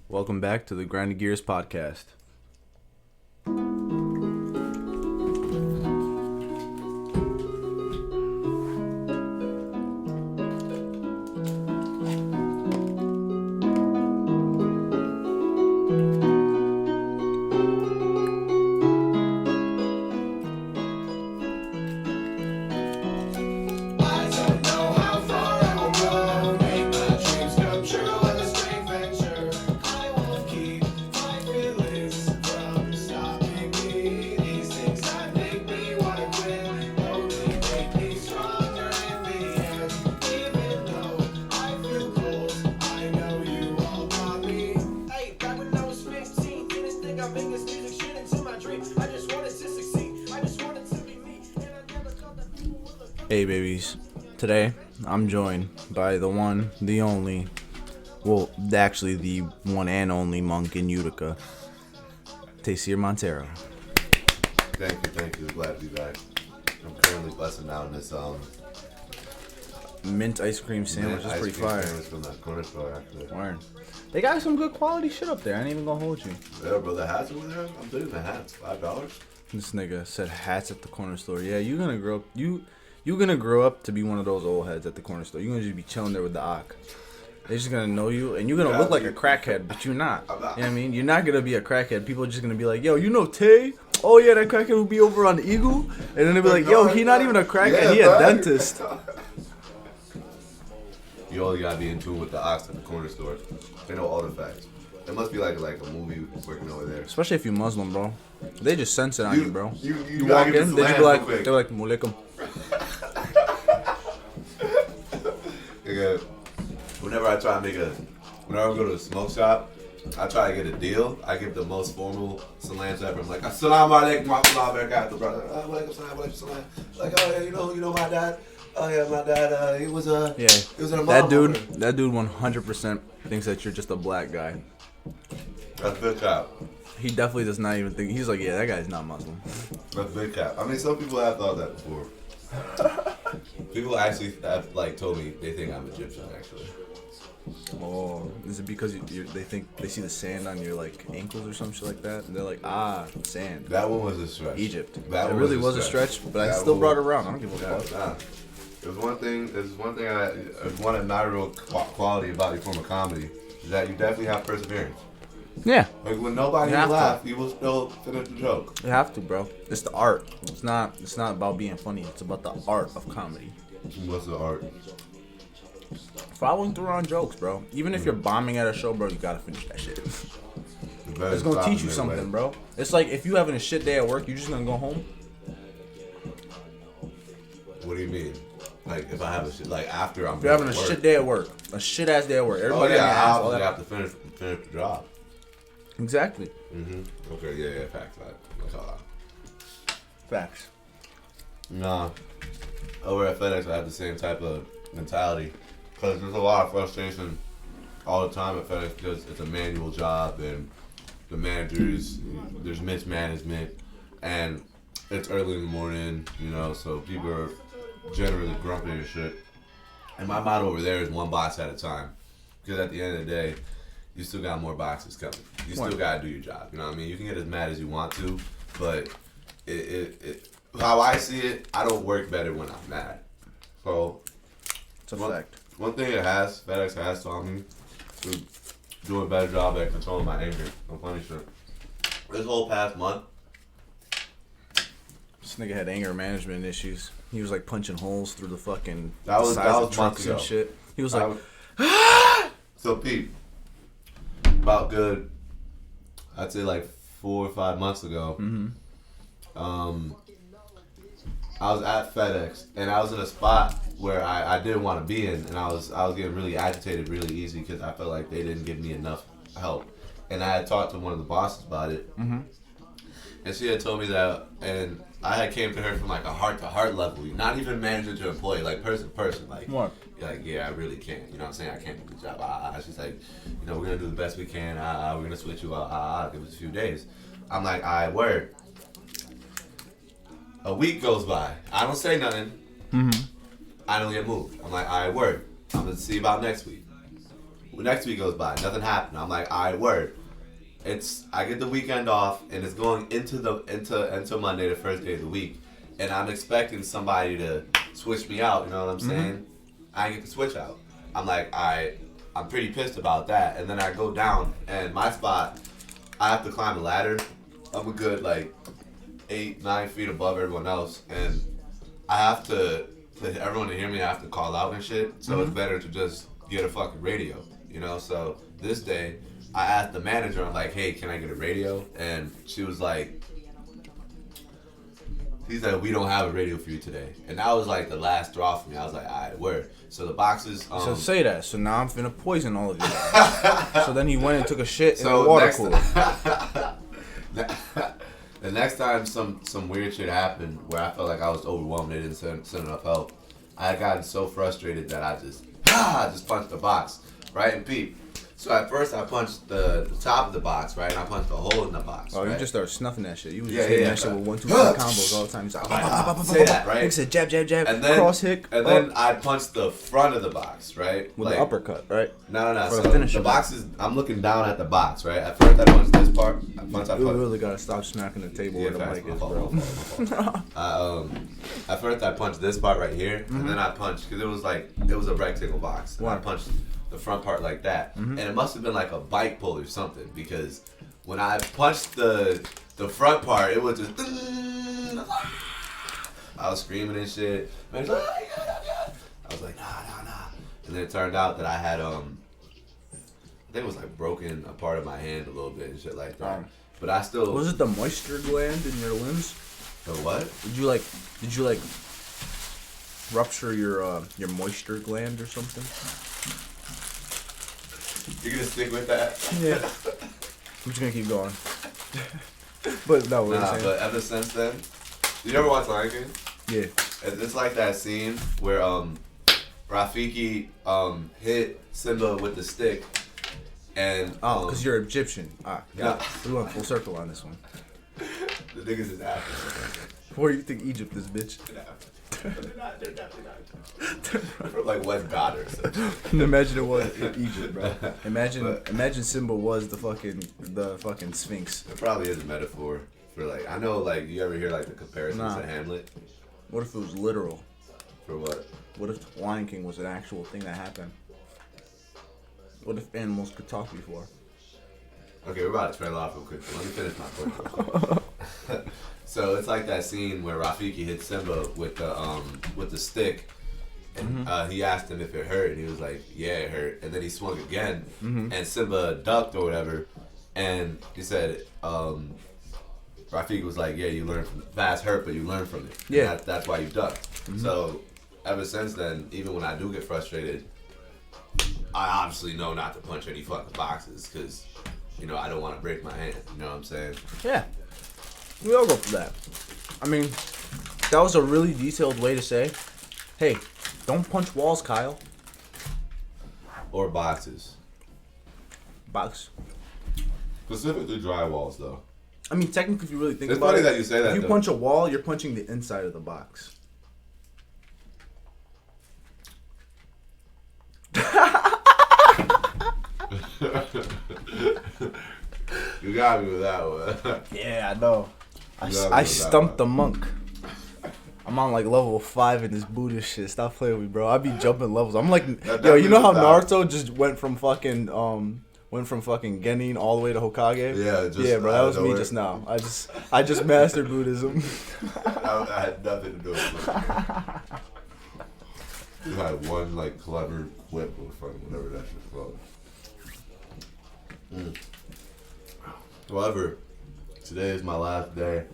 Welcome back to the Grinding Gears podcast. Hey babies, today I'm joined by the one, the only, well, actually the one and only monk in Utica, Taysir Montero. Thank you. Glad to be back. I'm currently busting down this Mint ice cream sandwich is pretty fire. Sandwich from that corner store, actually. Word. They got some good quality shit up there. I ain't even gonna hold you. Yeah, bro, the hats over there. I'm doing the hats, $5. This nigga said hats at the corner store. Yeah, you gonna grow up. You gonna grow up to be one of those old heads at the corner store. You gonna just be chilling there with the Ock. They're just gonna know you, and you're gonna look like a crackhead, but you're not. You know what I mean? You're not gonna be a crackhead. People are just gonna be like, yo, you know Tay? Oh yeah, that crackhead will be over on the Eagle, and then they'll be like, yo, he not even a crackhead, he a dentist. You only gotta be in tune with the ox at the corner store. They know all the facts. It must be like a movie working over there. Especially if you're Muslim, bro. They just sense it on you, bro. You walk in, they just be like, they're like, Mulaikum. Whenever I go to a smoke shop, I try to get a deal. I give the most formal salams ever. I'm like, Assalamu alaikum wa rahmatullahi wa barakatuh, brother. Walaikum salam, walaikum salam. Like, oh yeah, you know my dad. Oh yeah, my dad. He was an imam. That dude 100% thinks that you're just a black guy. That's big cap. He definitely does not even think. He's like, yeah, that guy's not Muslim. That's big cap. I mean, some people have thought that before. People actually have told me they think I'm Egyptian, actually. Oh, is it because they think they see the sand on your ankles or some shit like that? And they're like, sand. That one was a stretch. Egypt. It really was a stretch, but I still brought it around. I don't give a fuck. Nah. There's one thing one admirable quality about you from a comedy is that you definitely have perseverance. Yeah. Like when nobody will laugh, you will still finish the joke. You have to, bro. It's the art. It's not about being funny. It's about the art of comedy. What's the art? Following through on jokes, bro. Even if you're bombing at a show, bro, you gotta finish that shit. It's gonna teach you something, bro. It's like if you having a shit day at work, you're just gonna go home. What do you mean? Like if I have a shit, after I'm. If you're having a shit day at work, a shit ass day at work, everybody I have to finish the job. Exactly. Okay, yeah, facts. That's all. Facts. Nah, over at FedEx, I have the same type of mentality because there's a lot of frustration all the time at FedEx because it's a manual job and the managers, there's mismanagement and it's early in the morning, so people are generally grumpy and shit. And my motto over there is one box at a time because at the end of the day, you still got more boxes coming. You still gotta do your job. You know what I mean? You can get as mad as you want to, but how I see it, I don't work better when I'm mad. So it's a fact. One thing FedEx has taught me to do a better job at controlling my anger. No funny shit. This whole past month, this nigga had anger management issues. He was punching holes through the fucking that was trucks and shit. He was like, so Pete, about good, I'd say 4 or 5 months ago. I was at FedEx and I was in a spot where I didn't want to be in, and I was getting really agitated really easy because I felt like they didn't give me enough help. And I had talked to one of the bosses about it, and she had told me that, and I had came to her from a heart-to-heart level, not even manager to employee, person to person, what? Yeah, I really can't. You know what I'm saying? I can't do the job. She's like, we're gonna do the best we can. We're gonna switch you out. Give us a few days. I'm like, all right, word. A week goes by. I don't say nothing. I don't get moved. I'm like, all right, word. I'm gonna see about next week. Next week goes by, nothing happened. I'm like, all right, word. I get the weekend off, and it's going into Monday, the first day of the week, and I'm expecting somebody to switch me out. You know what I'm saying? I ain't get to switch out. I'm like, I'm pretty pissed about that. And then I go down, and my spot, I have to climb a ladder. I'm a good like 8-9 feet above everyone else, and I have to, for everyone to hear me, I have to call out and shit. So it's better to just get a fucking radio, you know. So this day, I asked the manager, I'm like, hey, can I get a radio? And she was like, he said, we don't have a radio for you today. And that was like the last straw for me. I was like, all right, word. So the boxes. So say that. So now I'm finna poison all of you. So then he went and took a shit in the water cooler. The next time some weird shit happened where I felt like I was overwhelmed, they didn't send enough help. I had gotten so frustrated that I just punched the box, right? And peep. So at first I punched the top of the box, right? And I punched a hole in the box. Oh, right? You just started snuffing that shit. You was just hitting that shit with 1-2 combos all the time. He's like, say that, right? He said jab, jab, jab, and then, cross hit. And then I punched the front of the box, right? With the uppercut, right? No. For So the box is, I'm looking down at the box, right? At first I punched this part. You really gotta stop smacking the table where the mic is, bro. At first I punched this part right here, and then I punched, because it was a rectangle box. And I punched the front part like that. And it must have been like a bike pull or something, because when I punched the front part, it was just, I was screaming and shit. Man, I was like, nah. And then it turned out that I had, I think it was like broken a part of my hand a little bit and shit like that. But I still. Was it the moisture gland in your limbs? The what? Did you like rupture your moisture gland or something? You're gonna stick with that? Yeah. I'm just gonna keep going. But no, what saying? But ever since then, you ever watch Lion King? Yeah. It's like that scene where Rafiki hit Simba with the stick, and because you're Egyptian. Yeah. We went full circle on this one. The niggas is African. Where do you think Egypt is, bitch? They're definitely not. They're from like West Ghana or something. Imagine it was in Egypt, bro. Imagine Simba was the fucking Sphinx. It probably is a metaphor for like, I know like you ever hear like the comparisons to Hamlet. What if it was literal? For what? What if Lion King was an actual thing that happened? What if animals could talk before? Okay, we're about to trail off real quick. Let me finish my point. So it's like that scene where Rafiki hit Simba with the stick, and he asked him if it hurt, and he was like, "Yeah, it hurt." And then he swung again, and Simba ducked or whatever, and he said, Rafiki was like, "Yeah, you learn from it. Fast hurt, but you learn from it. Yeah, that's why you ducked." So ever since then, even when I do get frustrated, I obviously know not to punch any fucking boxes because, you know, I don't want to break my hand. You know what I'm saying? Yeah. We all go for that. I mean, that was a really detailed way to say, hey, don't punch walls, Kyle. Or boxes. Box. Specifically drywalls, though. I mean, technically, if you really think it's about it, funny that you say that, if you though. punch a wall, you're punching the inside of the box. You got me with that one. Yeah, I know. I stumped the monk. I'm on like level 5 in this Buddhist shit. Stop playing with me, bro. I be jumping levels. I'm like, yo, you know how Naruto just went from fucking Genin all the way to Hokage? Yeah, bro. That was me just now. I just mastered Buddhism. I had nothing to do with it. You had one like clever whip or fucking whatever that shit's called. However, today is my last day.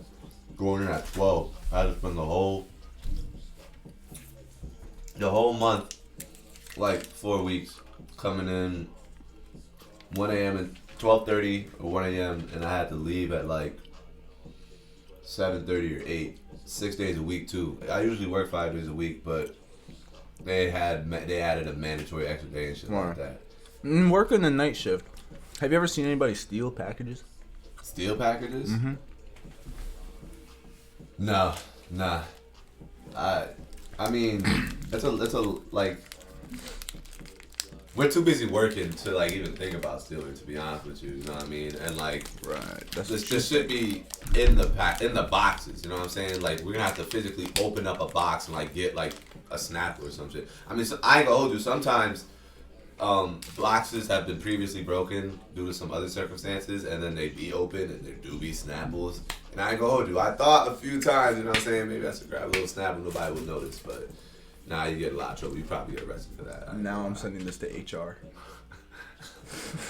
Going in at 12. I had to spend the whole month, like 4 weeks, coming in 1 a.m. and 12:30 or 1 a.m. and I had to leave at like 7:30 or 8. 6 days a week too. I usually work 5 days a week, but they added a mandatory extra day and shit like that. Working the night shift. Have you ever seen anybody steal packages? Steal packages? Mm-hmm. No, nah. I mean, it's a like. we're too busy working to like even think about stealing. To be honest with you, you know what I mean? And like, Right. That's this should be in the boxes. You know what I'm saying? Like, we're gonna have to physically open up a box and like get like a Snapple or some shit. I mean, so, I ain't gonna hold you. Sometimes boxes have been previously broken due to some other circumstances, and then they be open and there do be Snapples. And I ain't gonna hold you. I thought a few times, you know what I'm saying? Maybe I should grab a little Snapple. Nobody would notice, but. Nah, you get a lot of trouble. You probably get arrested for that. Now I'm sending this to HR.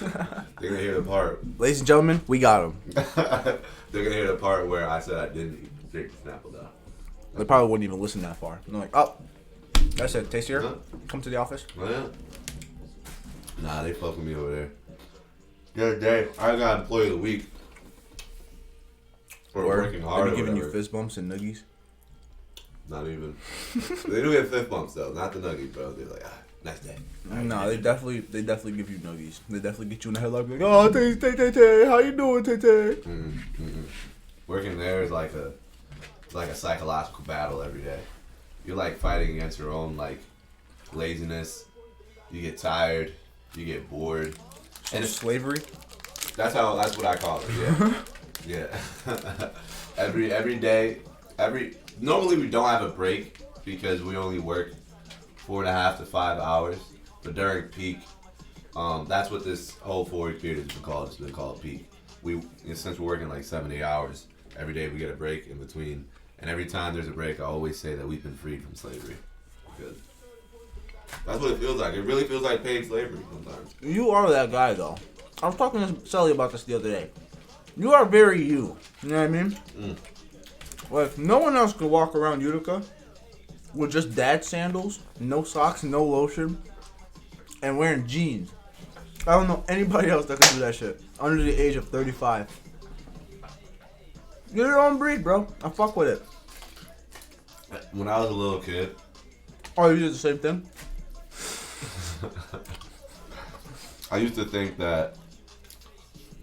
They're gonna hear the part. Ladies and gentlemen, we got him. They're gonna hear the part where I said I didn't take the Snapple though. They probably wouldn't even listen that far. They're like, oh, that's it. Taste here. Huh? Come to the office. Oh, yeah. Nah, they fuck with me over there. The other day, I got employee of the week for working hard. They're giving you fist bumps and nuggies. Not even. They do get fist bumps though, not the nuggies, bro. They're like, nice day. No, they definitely give you nuggies. They definitely get you in the headlock. Like, oh, Tay, how you doing, Tay? Working there is like a psychological battle every day. You're like fighting against your own like laziness. You get tired. You get bored. And it's slavery. That's what I call it. Yeah, yeah. every day. Normally we don't have a break because we only work 4.5 to 5 hours. But during peak, that's what this whole 4-week period has been called. It's been called peak. Since we're working like 7-8 hours, every day we get a break in between. And every time there's a break, I always say that we've been freed from slavery. Because that's what it feels like. It really feels like paid slavery sometimes. You are that guy, though. I was talking to Sally about this the other day. You are very you. You know what I mean? Like, no one else could walk around Utica with just dad sandals, no socks, no lotion, and wearing jeans. I don't know anybody else that can do that shit under the age of 35. You're your own breed, bro. I fuck with it. When I was a little kid. Oh, you did the same thing? I used to think that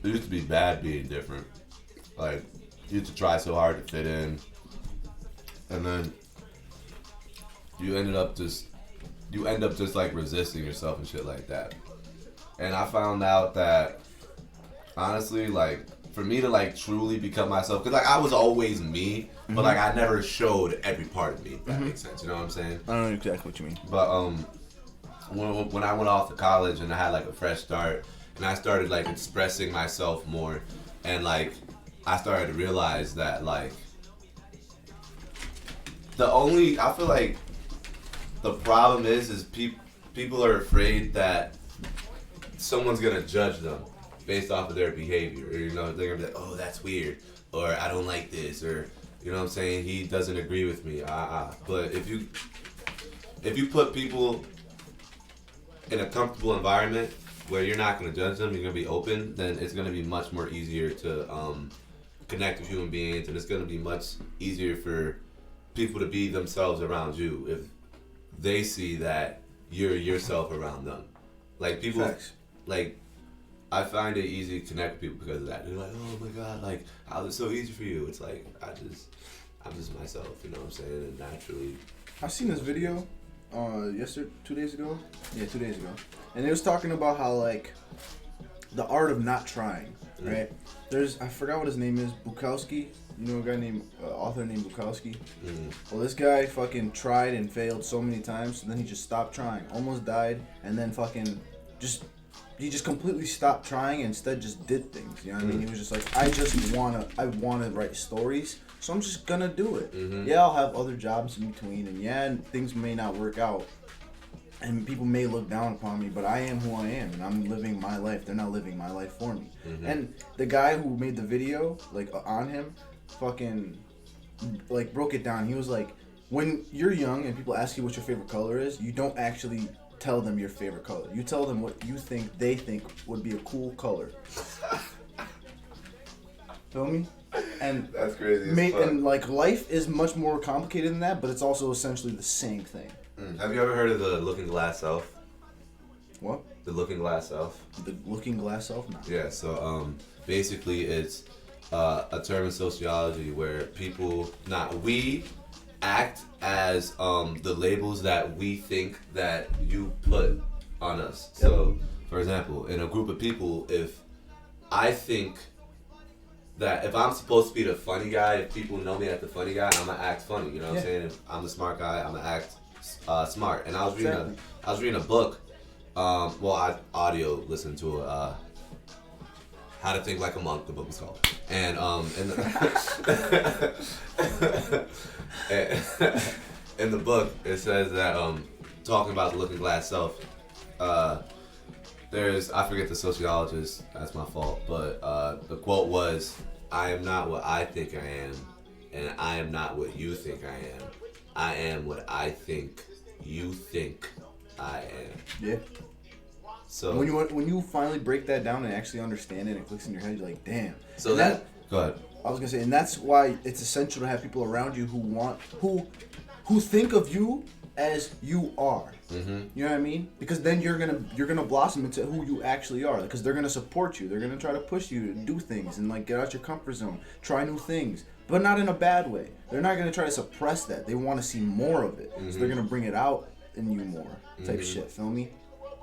it used to be bad being different. Like, you used to try so hard to fit in, and then you end up just like resisting yourself and shit like that. And I found out that honestly, like, for me to like truly become myself, because like I was always me, but like I never showed every part of me. If that makes sense, you know what I'm saying? I don't know exactly what you mean. But when I went off to college and I had like a fresh start, and I started like expressing myself more, and like I started to realize that like I feel like the problem is people are afraid that someone's gonna judge them based off of their behavior, or, you know, they're gonna be like, oh, that's weird, or I don't like this, or, you know what I'm saying, he doesn't agree with me. But if you put people in a comfortable environment where you're not gonna judge them, you're gonna be open, then it's gonna be much more easier to connect with human beings, and it's gonna be much easier for people to be themselves around you if they see that you're yourself around them. Like, people, Facts. like, I find it easy to connect with people because of that. They're like, oh my god, like, how is it so easy for you? It's like, I'm just myself, you know what I'm saying? And naturally. I seen this video, 2 days ago? Yeah, 2 days ago. And it was talking about how, like, the art of not trying, right? I forgot what his name is, Bukowski. You know a guy named, author named Bukowski? Well, this guy fucking tried and failed so many times, so then he just stopped trying, almost died, and then fucking he just completely stopped trying and instead just did things, you know what I mean? He was just like, I wanna write stories, so I'm just gonna do it. Yeah, I'll have other jobs in between, and yeah, things may not work out, and people may look down upon me, but I am who I am, and I'm living my life. They're not living my life for me. And the guy who made the video, like, on him, fucking, like, broke it down. He was like, when you're young and people ask you what your favorite color is, you don't actually tell them your favorite color. You tell them what you think they think would be a cool color. Feel me? And that's crazy as fuck. And like, life is much more complicated than that, but it's also essentially the same thing. Have you ever heard of the looking glass self? What? The looking glass self? The looking glass self? No. Yeah, so basically it's a term in sociology where we act as the labels that we think that you put on us. So, for example, in a group of people, if I think that if I'm supposed to be the funny guy, if people know me as the funny guy, I'm gonna act funny. You know what I'm saying? If I'm the smart guy, I'm gonna act smart. And I was reading a book. I audio listened to How to Think Like a Monk. The book was called. And in the book, it says that talking about the looking glass self. I forget the sociologist, that's my fault, but the quote was, I am not what I think I am, and I am not what you think I am. I am what I think you think I am. Yeah. So when you finally break that down and actually understand it and it clicks in your head, you're like, damn. So go ahead. I was gonna say, and that's why it's essential to have people around you who think of you as you are. Mm-hmm. You know what I mean? Because then you're gonna blossom into who you actually are. Because they're gonna support you. They're gonna try to push you to do things and like get out your comfort zone, try new things, but not in a bad way. They're not gonna try to suppress that. They want to see more of it. So they're gonna bring it out in you more, type shit. Feel me?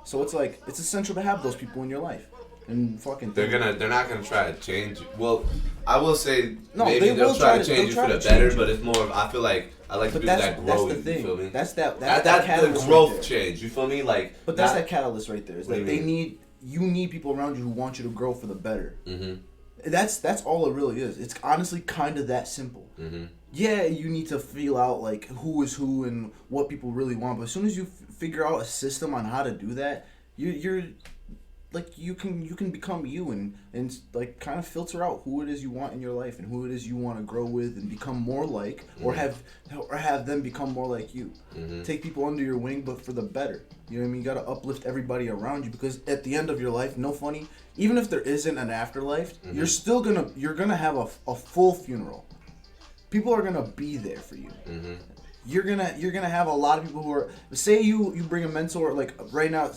So it's like it's essential to have those people in your life. And fucking they're not gonna try to change you. Well, I will say maybe they'll try to change you for the better, but it's more of, I feel like I like to do that growth. You feel me? That's that the growth change. You feel me? Like, but that's that catalyst right there. It's like you need people around you who want you to grow for the better. Mm-hmm. That's all it really is. It's honestly kind of that simple. Mm-hmm. Yeah, you need to feel out like who is who and what people really want, but as soon as you figure out a system on how to do that, you're like you can become you and like kind of filter out who it is you want in your life and who it is you want to grow with and become more like, or have them become more like you. Mm-hmm. Take people under your wing, but for the better. You know what I mean? You gotta uplift everybody around you, because at the end of your life, no funny, even if there isn't an afterlife, you're gonna have a full funeral. People are gonna be there for you. Mm-hmm. You're gonna have a lot of people who are, say you bring a mentor, like right now.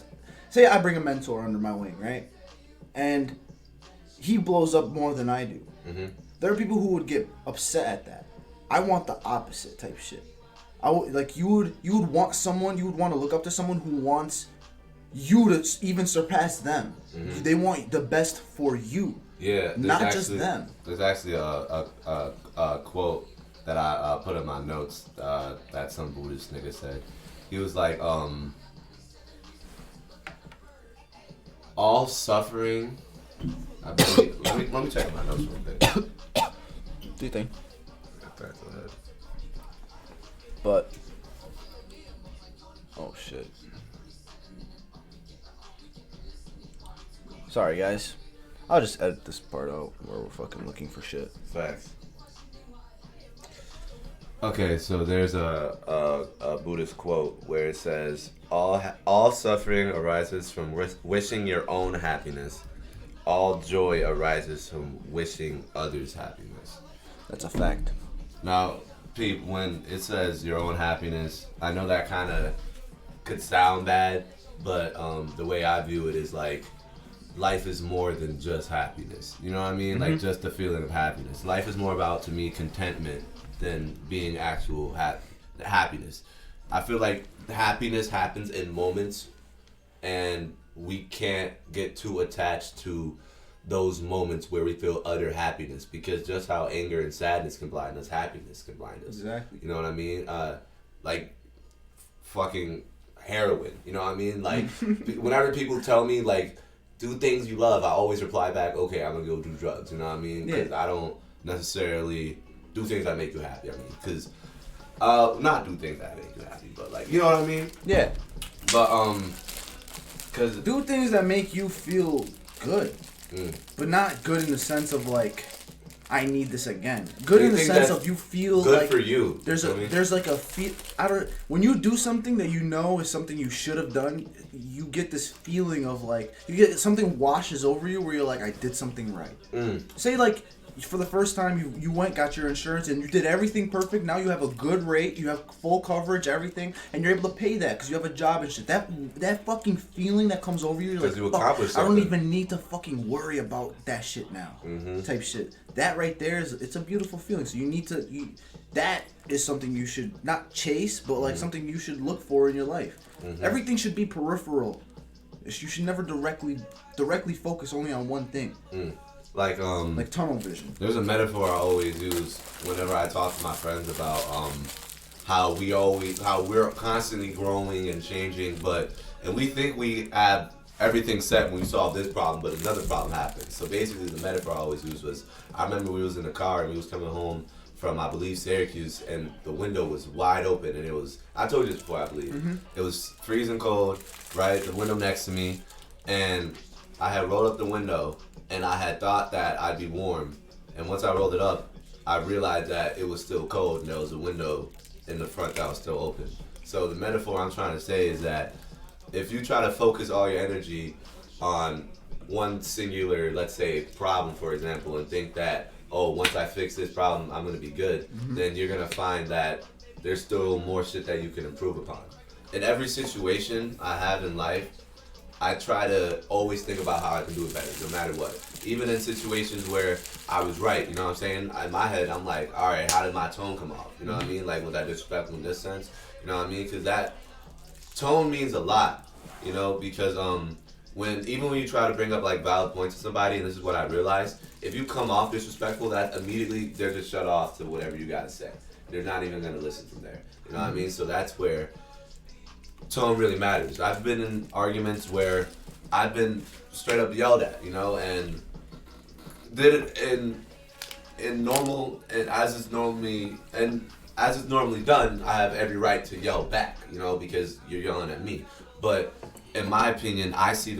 Say I bring a mentor under my wing, right? And he blows up more than I do. Mm-hmm. There are people who would get upset at that. I want the opposite type shit. You would want to look up to someone who wants you to even surpass them. Mm-hmm. They want the best for you. Yeah, not just them. There's actually a quote that I put in my notes that some Buddhist nigga said. He was like, all suffering. I believe, let me check my notes real quick. Do you think? But oh shit. Sorry guys. I'll just edit this part out where we're fucking looking for shit. Facts. Okay, so there's a Buddhist quote where it says, all suffering arises from wishing your own happiness. All joy arises from wishing others' happiness. That's a fact. Now, Pete, when it says your own happiness, I know that kind of could sound bad, but the way I view it is like, life is more than just happiness. You know what I mean? Mm-hmm. Like just the feeling of happiness. Life is more about, to me, contentment than being actual happiness. I feel like happiness happens in moments, and we can't get too attached to those moments where we feel utter happiness, because just how anger and sadness can blind us, happiness can blind us. Exactly. You know what I mean? Like fucking heroin. You know what I mean? Like whenever people tell me like, do things you love, I always reply back, okay, I'm gonna go do drugs. You know what I mean? Because I don't necessarily do things that make you happy. I mean, because not do things that make you happy, but like, you know what I mean? Yeah. But because do things that make you feel good, but not good in the sense of like, I need this again. Good in the sense of you feel good like for you. There's like a feel. When you do something that you know is something you should have done, you get this feeling of like something washes over you where you're like, I did something right. Say like, for the first time you went, got your insurance, and you did everything perfect. Now you have a good rate, you have full coverage, everything, and you're able to pay that because you have a job and shit. That fucking feeling that comes over you, you're like, you accomplished I don't even need to fucking worry about that shit now. Type shit. That right there it's a beautiful feeling. So you need to that is something you should not chase, but like something you should look for in your life. Everything should be peripheral. You should never directly focus only on one thing. Like tunnel vision. There's a metaphor I always use whenever I talk to my friends about how we're constantly growing and changing, and we think we have everything set when we solve this problem, but another problem happens. So basically, the metaphor I always use was, I remember we was in the car and we was coming home from, I believe, Syracuse, and the window was wide open, and it was, I told you this before, I believe, it was freezing cold, right, the window next to me, and I had rolled up the window, and I had thought that I'd be warm, and once I rolled it up, I realized that it was still cold, and there was a window in the front that was still open. So the metaphor I'm trying to say is that if you try to focus all your energy on one singular, let's say, problem, for example, and think that, oh, once I fix this problem, I'm going to be good, then you're going to find that there's still more shit that you can improve upon. In every situation I have in life, I try to always think about how I can do it better, no matter what. Even in situations where I was right, you know what I'm saying? In my head, I'm like, all right, how did my tone come off? You know what I mean? Like, was I disrespectful in this sense? You know what I mean? Because that tone means a lot, you know, because when you try to bring up like valid points to somebody, and this is what I realized, if you come off disrespectful, that immediately they're just shut off to whatever you gotta say. They're not even gonna listen from there. You know what I mean? So that's where tone really matters. I've been in arguments where I've been straight up yelled at, you know, and did it in normal, and as it's normally done, I have every right to yell back, you know, because you're yelling at me. But in my opinion, I see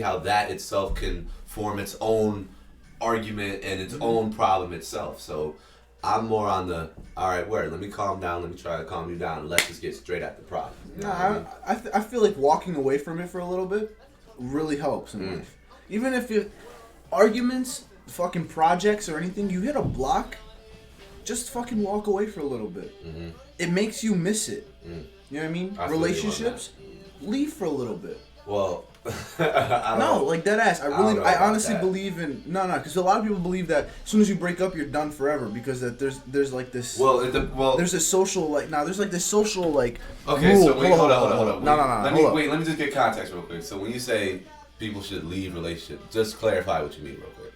how that itself can form its own argument and its own problem itself. So I'm more on the, all right, let me calm down, let me try to calm you down, and let's just get straight at the problem. You know I feel like walking away from it for a little bit really helps in life. Even if arguments, fucking projects or anything, you hit a block, just fucking walk away for a little bit. It makes you miss it. You know what I mean? Relationships, leave for a little bit. Well, like dead ass. I honestly believe in because a lot of people believe that as soon as you break up, you're done forever because that there's like this. There's a social there's like this social like. Okay, rule. so wait, hold on. No. Let me just get context real quick. So when you say people should leave relationships, just clarify what you mean real quick.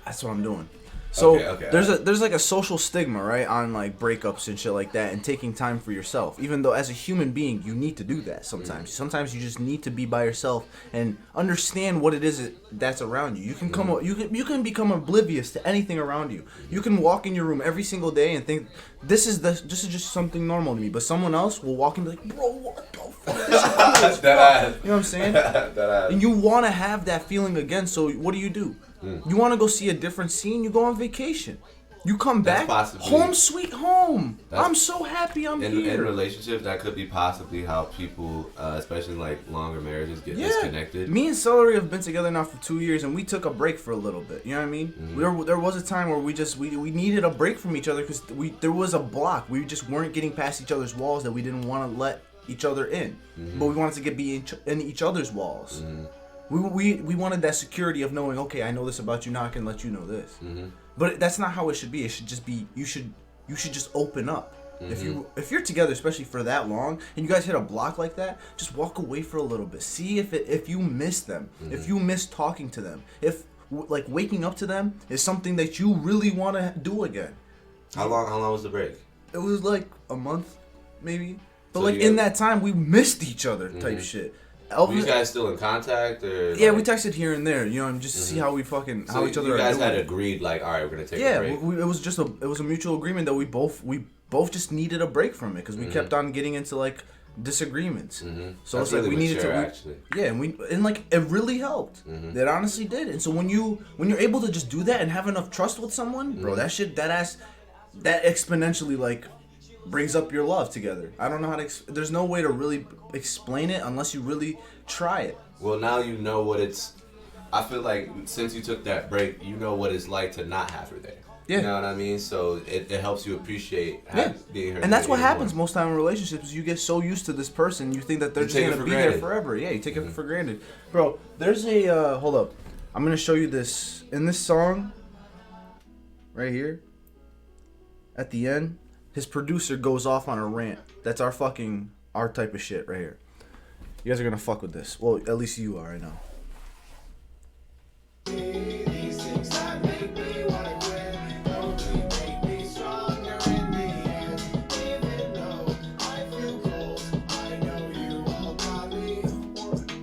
That's what I'm doing. So okay. there's like a social stigma, right, on like breakups and shit like that, and taking time for yourself. Even though as a human being, you need to do that sometimes. Sometimes you just need to be by yourself and understand what it is that's around you. You can you can become oblivious to anything around you. You can walk in your room every single day and think this is just something normal to me, but someone else will walk in and be like, bro, what the fuck? This is cool as fuck. You know what I'm saying? And you want to have that feeling again. So what do? You want to go see a different scene? You go on vacation. You come back, home sweet home. I'm so happy I'm here. In relationships, that could be possibly how people, especially like longer marriages, get disconnected. Me and Celery have been together now for 2 years, and we took a break for a little bit. You know what I mean? There was a time where we needed a break from each other because there was a block. We just weren't getting past each other's walls that we didn't want to let each other in, but we wanted to be in each other's walls. We wanted that security of knowing, okay, I know this about you, now I can let you know this. But that's not how it should be. It should just be you should just open up. If you're together, especially for that long, and you guys hit a block like that, just walk away for a little bit. See if you miss them, if you miss talking to them, if like waking up to them is something that you really want to do again. How long was the break? It was like a month, maybe. But so in that time, we missed each other type shit. Were you guys still in contact, or? Yeah, we texted here and there, you know, just to see how we how each other. You guys are doing. had agreed, like, all right, we're gonna take a break. Yeah, it was a mutual agreement that we both just needed a break from it because we kept on getting into like disagreements. So That's it's like really we needed to. Actually. Yeah, and like it really helped. It honestly did. And so when you're able to just do that and have enough trust with someone, bro, that shit that exponentially like brings up your love together. I don't know how to. There's no way to really explain it unless you really try it. Well, now you know what it's. I feel like since you took that break, you know what it's like to not have her there. Yeah. You know what I mean? So it helps you appreciate being her. And that's what happens most time in relationships. Is you get so used to this person, you think that they're just gonna be there forever. Yeah, you take it for granted, bro. There's a hold up. I'm gonna show you this in this song. Right here. At the end. His producer goes off on a rant. That's our type of shit right here. You guys are gonna fuck with this. Well, at least you are, I know. These things that make me wanna quit only make me stronger in the end. Even though I feel cold, I know you all got me.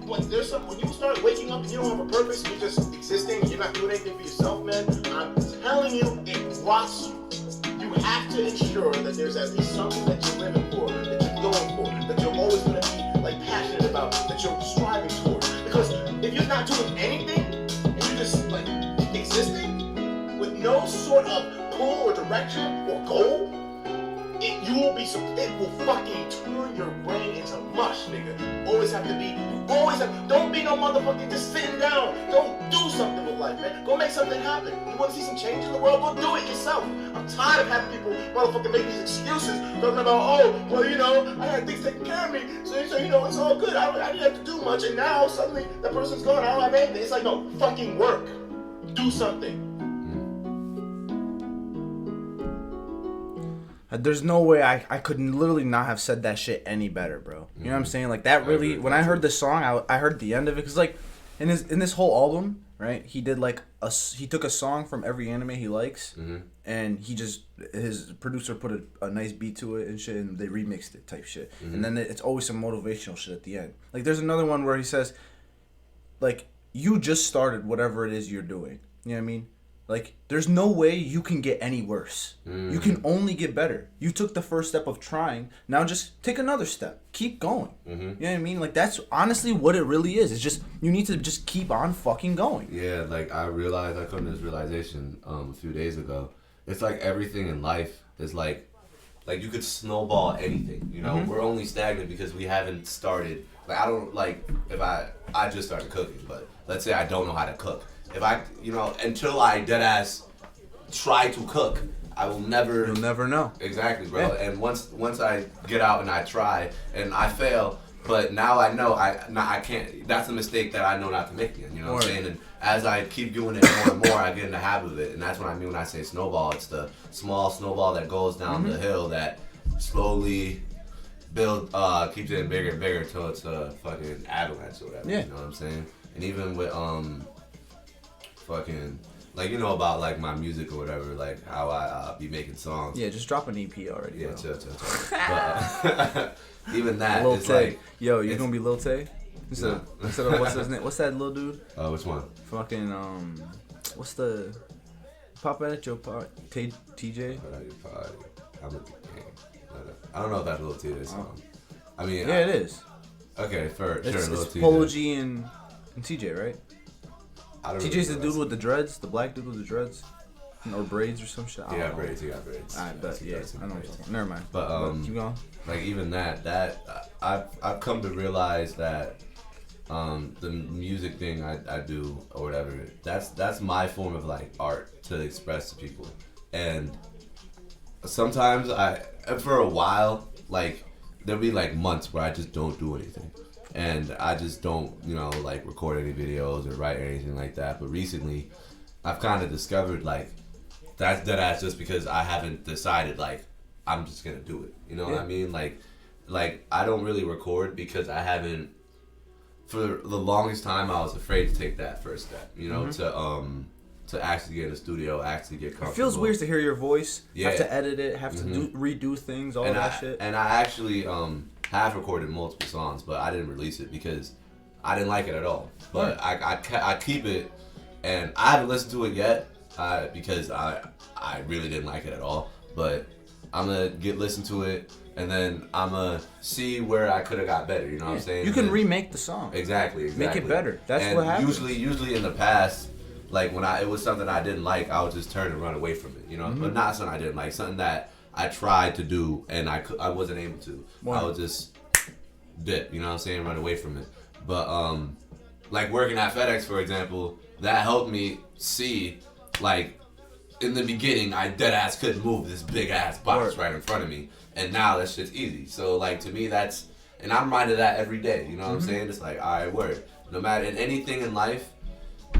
When you start waking up and you don't have a purpose, you're just existing, and you're not doing anything for yourself, man, I'm telling you, it rots you. You have to ensure that there's at least something that you're living for, that you're going for, that you're always gonna be like passionate about, that you're striving towards. Because if you're not doing anything, and you're just like existing with no sort of pull or direction or goal, it will fucking turn your brain into mush, nigga. Don't be no motherfucking just sitting down. Don't do something with life, man. Go make something happen. You want to see some change in the world? Go do it yourself. I'm tired of having people motherfucking make these excuses talking about, oh, well, you know, I had things taken care of me, so you know, it's all good. I didn't have to do much, and now suddenly that person's gone. I don't have anything. It's like, no, fucking work. Do something. There's no way I could literally not have said that shit any better, bro. You know what I'm saying? Like that really. When I heard this song, I heard the end of it because like in this whole album, right? He did like he took a song from every anime he likes, and his producer put a nice beat to it and shit, and they remixed it type shit. And then it's always some motivational shit at the end. Like there's another one where he says, like, you just started whatever it is you're doing. You know what I mean? Like, there's no way you can get any worse. You can only get better. You took the first step of trying. Now just take another step. Keep going. You know what I mean? Like, that's honestly what it really is. It's just, you need to just keep on fucking going. Yeah, like, I come to this realization a few days ago. It's like everything in life is like you could snowball anything, you know? We're only stagnant because we haven't started. Like, I don't, like, if I just started cooking, but let's say I don't know how to cook. If I, you know, until I deadass try to cook, I will never. You'll never know. Exactly, bro. Yeah. And once I get out and I try and I fail, but now I know I can't. That's a mistake that I know not to make again. You know what I'm saying? And as I keep doing it more and more, I get in the habit of it. And that's what I mean when I say snowball. It's the small snowball that goes down the hill that slowly keeps getting bigger and bigger until it's a fucking avalanche or whatever. Yeah. You know what I'm saying? And even with fucking, like, you know about, like, my music or whatever, like, how I be making songs. Yeah, just drop an EP already, Yeah, bro. chill. But even that, Lil it's Tay. like... Yo, you gonna be Lil Tay? Instead of what's his name? What's that little dude? Which one? Fucking, what's the... Pop at your pot? TJ? I don't know if that's Lil T's song. I mean... Yeah, it is. Okay, sure, It's Lil T. Polo G and TJ, right? I don't TJ's really the dude with the dreads, the black dude with the dreads, or braids or some shit. He got braids. I bet. Yeah, I know. What you're talking about. Never mind. But keep going. like even that I've come to realize that the music thing I do or whatever, that's my form of like art to express to people. And sometimes for a while, like there'll be like months where I just don't do anything. And I just don't, you know, like record any videos or write anything like that. But recently, I've kind of discovered like that's just because I haven't decided like I'm just gonna do it. You know what I mean? Like I don't really record because I haven't. For the longest time, I was afraid to take that first step. You know, to actually get in the studio, actually get comfortable. It feels weird to hear your voice. Yeah. Have to edit it. Have to redo things. All that shit. And I actually have recorded multiple songs, but I didn't release it because I didn't like it at all. But I keep it, and I haven't listened to it yet because I really didn't like it at all. But I'm gonna listen to it, and then I'm gonna see where I could have got better. You know what I'm saying? You can remake the song. Exactly. Make it better. That's and what happens. Usually in the past, like when it was something I didn't like, I would just turn and run away from it. You know, but not something I didn't like, something that I tried to do and I wasn't able to. I would just dip, you know what I'm saying, run away from it. But like working at FedEx, for example, that helped me see, like, in the beginning, I dead ass couldn't move this big ass box right in front of me, and now that shit's easy. So like to me, that's, and I'm reminded of that every day. You know what I'm saying? It's like, all right, word. No matter in anything in life.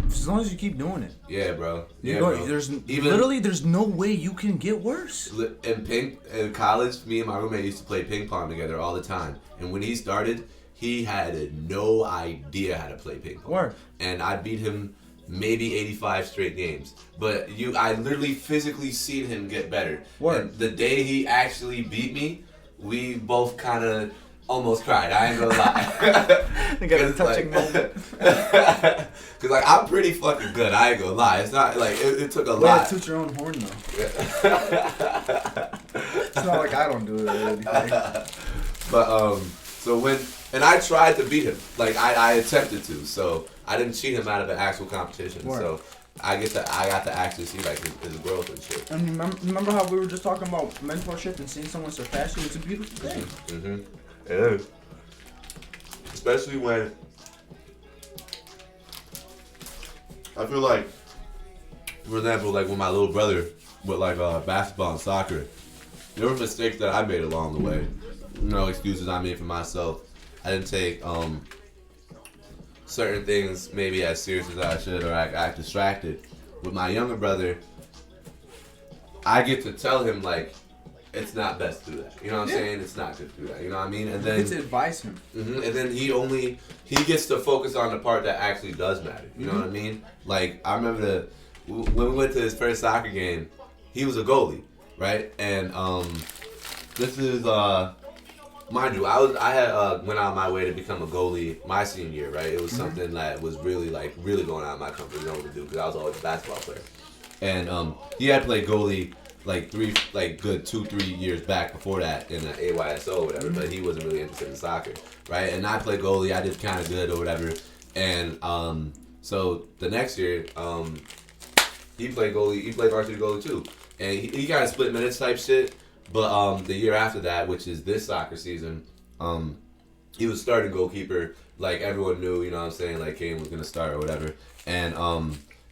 As long as you keep doing it. Yeah, bro. There's no way you can get worse. In college, me and my roommate used to play ping pong together all the time. And when he started, he had no idea how to play ping pong. Word. And I beat him maybe 85 straight games. But I literally physically seen him get better. Word. And the day he actually beat me, we both kind of almost cried. I ain't gonna lie. They got a touching moment. Cause like I'm pretty fucking good. I ain't gonna lie. It's not like it took a Way to lot. toot your own horn though. It's not like I don't do it or anything. But so and I tried to beat him. Like I attempted to. So I didn't cheat him out of an actual competition. Word. So I got to actually see like his growth and shit. And remember how we were just talking about mentorship and seeing someone surpass you? It's a beautiful thing. Mm-hmm. It is. Especially when I feel like, for example, like with my little brother with like basketball and soccer, there were mistakes that I made along the way. No excuses I made for myself. I didn't take certain things maybe as serious as I should, or I got distracted. With my younger brother, I get to tell him like, it's not best to do that. You know what I'm saying? It's not good to do that. You know what I mean? And then It's advise him. and then he gets to focus on the part that actually does matter. You know what I mean? Like I remember when we went to his first soccer game, he was a goalie, right? And this is mind you, I had went out of my way to become a goalie my senior year, right? It was something that was really going out of my comfort zone to do because I was always a basketball player. And he had played goalie like 2-3 years back before that in the AYSO or whatever, but he wasn't really interested in soccer, right? And I played goalie, I did kind of good or whatever, and so the next year he played goalie, he played varsity goalie too, and he kind of split minutes type shit, but the year after that, which is this soccer season, he was starting goalkeeper, like everyone knew, you know what I'm saying, like Kane was gonna start or whatever, and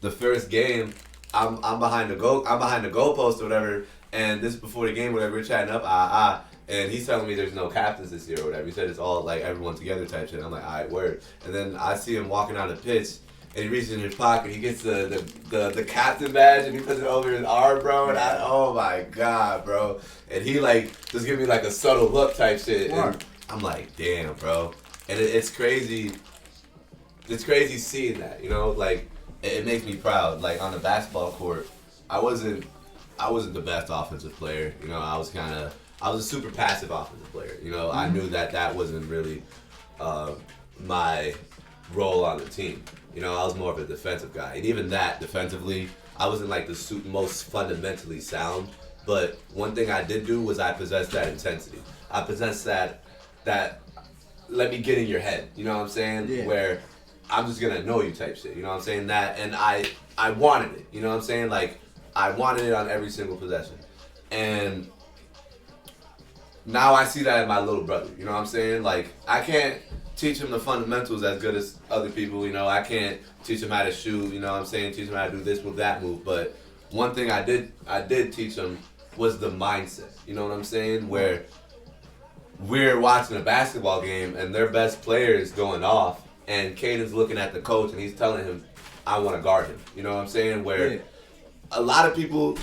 the first game, I'm behind the goalpost or whatever, and this is before the game, whatever, we're chatting up, and he's telling me there's no captains this year or whatever. He said it's all like everyone together type shit. I'm like, alright, word. And then I see him walking out the pitch, and he reaches in his pocket, he gets the captain badge, and he puts it over his arm, bro, and oh my god, bro. And he like just give me like a subtle look type shit, and I'm like, damn, bro. And it's crazy. It's crazy seeing that, you know, like. It makes me proud. Like on the basketball court, I wasn't the best offensive player. You know, I was a super passive offensive player. You know, I knew that wasn't really my role on the team. You know, I was more of a defensive guy, and even that defensively, I wasn't like the most fundamentally sound. But one thing I did do was I possessed that intensity. I possessed that let me get in your head. You know what I'm saying? Yeah. Where I'm just gonna know you type shit, you know what I'm saying? That, and I wanted it, you know what I'm saying? Like, I wanted it on every single possession. And now I see that in my little brother, you know what I'm saying? Like, I can't teach him the fundamentals as good as other people, you know? I can't teach him how to shoot, you know what I'm saying? Teach him how to do this move, that move. But one thing I did teach him was the mindset, you know what I'm saying? Where we're watching a basketball game and their best player is going off, and Caden's looking at the coach and he's telling him, I want to guard him. You know what I'm saying? Where a lot of people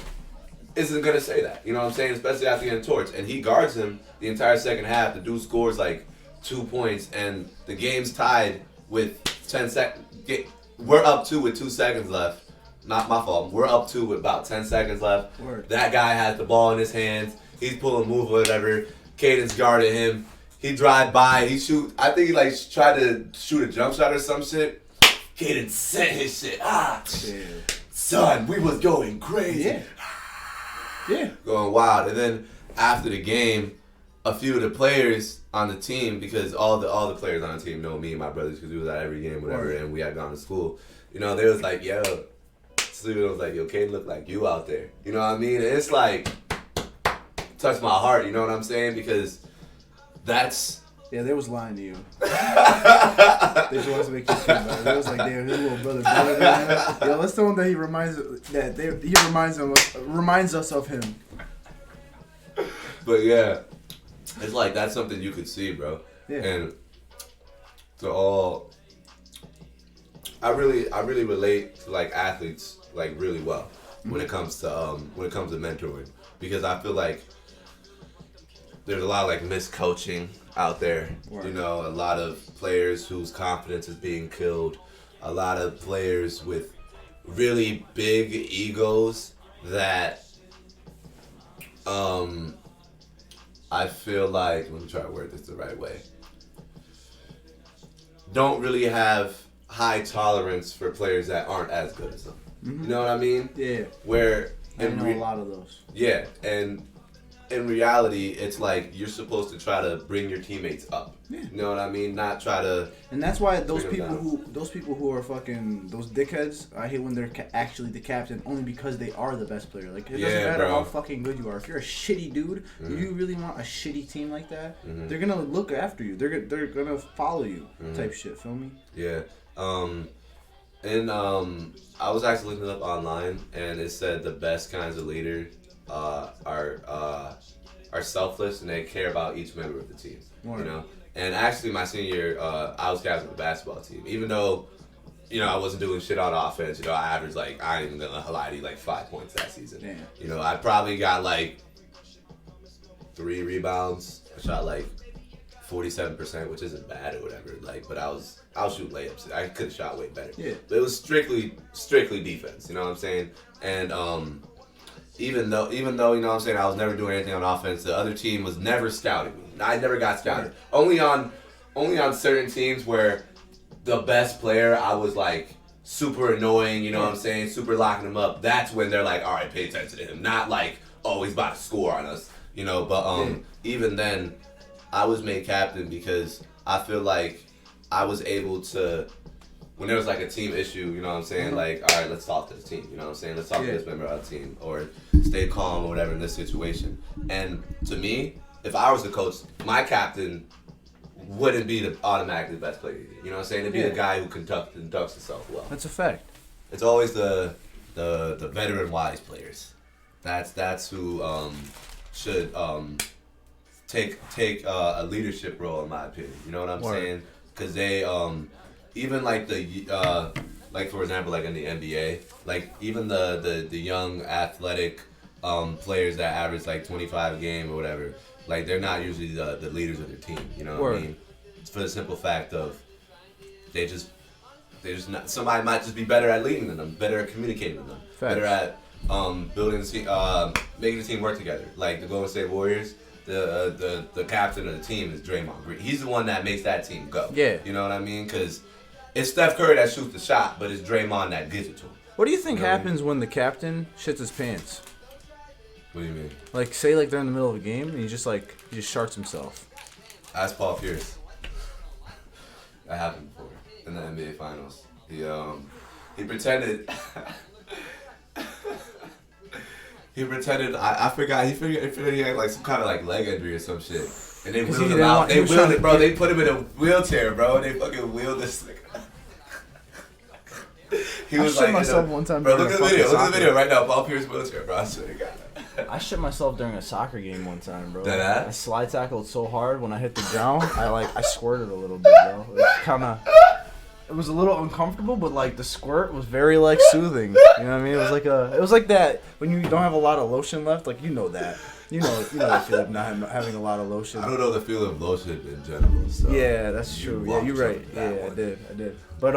isn't going to say that. You know what I'm saying? Especially after getting torched. And he guards him the entire second half. The dude scores like 2 points and the game's tied with 10 seconds. We're up 2 with 2 seconds left. Not my fault. We're up 2 with about 10 seconds left. Word. That guy has the ball in his hands. He's pulling move or whatever. Caden's guarding him. He drive by, he shoot. I think he like tried to shoot a jump shot or some shit. Caden sent his shit. Son, we was going crazy. Yeah. Going wild. And then after the game, a few of the players on the team, because all the players on the team know me and my brothers because we was at every game, whatever, and we had gone to school. You know, they was like, yo, Steven was like, yo, Caden look like you out there. You know what I mean? And it's like, touched my heart, you know what I'm saying? Because that's... Yeah, they was lying to you. They just wanted to make you feel better. They was like, damn, his little brother better than that. Yo, let's tell him that he reminds us of him. But yeah, it's like that's something you could see, bro. Yeah. And to all, I really relate to like athletes like really well when it comes to mentoring, because I feel like there's a lot of like miscoaching out there. Word. You know, a lot of players whose confidence is being killed. A lot of players with really big egos that I feel like, let me try to word this the right way, don't really have high tolerance for players that aren't as good as them. Mm-hmm. You know what I mean? Yeah. Where I know a lot of those. yeah, and in reality, it's like you're supposed to try to bring your teammates up. Yeah. You know what I mean? Not try to. And that's why those Bring 'em people who are fucking those dickheads, I hate when they're actually the captain only because they are the best player. Like it doesn't Yeah, matter bro. how fucking good you are. If you're a shitty dude, do you really want a shitty team like that? They're gonna look after you. They're gonna follow you. Type shit. Feel me? Yeah. I was actually looking it up online, and it said the best kinds of leaders are selfless and they care about each member of the team. Word. You know. And actually, my senior year, I was captain of the basketball team. Even though, you know, I wasn't doing shit on offense. You know, I averaged like, I ain't even gonna lie to you, like 5 points that season. Damn. You know, I probably got like 3 rebounds. I shot like 47%, which isn't bad or whatever. Like, but I was shooting layups. I could have shot way better. Yeah. But it was strictly defense. You know what I'm saying? And even though you know what I'm saying, I was never doing anything on offense. The other team was never scouting me. I never got scouted. Only on certain teams where the best player, I was like super annoying. You know what I'm saying? Super locking him up. That's when they're like, all right, pay attention to him. Not like, oh, he's about to score on us. You know. But even then, I was made captain because I feel like I was able to, when there was like a team issue, you know what I'm saying, like, all right, let's talk to the team, you know what I'm saying, let's talk to this member of the team, or stay calm or whatever in this situation. And to me, if I was the coach, my captain wouldn't be the automatically best player, you know what I'm saying, it'd be the guy who conducts himself well. That's a fact. It's always the veteran wise players. That's who should take a leadership role in my opinion. You know what I'm saying? Because they even like like for example, like in the NBA, like even the young athletic players that average like 25 a game or whatever, like they're not usually the leaders of their team. You know what I mean? It's for the simple fact of they just not, somebody might just be better at leading than them, better at communicating than them, better at building the team, making the team work together. Like the Golden State Warriors, the captain of the team is Draymond Green. He's the one that makes that team go. Yeah. You know what I mean? Because it's Steph Curry that shoots the shot, but it's Draymond that gives it to him. What do you think You know what I happens when the captain shits his pants? What do you mean? Like, say, like they're in the middle of a game and he just sharts himself. Ask Paul Pierce. That happened before in the NBA Finals. He pretended. He pretended. I forgot. He figured he had like some kind of like leg injury or some shit, and they wheeled him out. They wheeled it, bro. They put him in a wheelchair, bro. And they fucking wheeled this. He was I shit like, myself one time. bro. Look at the video. Look at the video right now. Paul Pierce wheelchair, bro. I swear to God. I shit myself during a soccer game one time, bro. Deadass? I slide tackled so hard when I hit the ground, I squirted a little bit, bro. It was a little uncomfortable, but like the squirt was very like soothing. You know what I mean? It was like that when you don't have a lot of lotion left. Like you know that. You know the feeling of not having a lot of lotion. I don't know the feeling of lotion in general. So Yeah, that's true. Yeah, you're right. Yeah, I did. But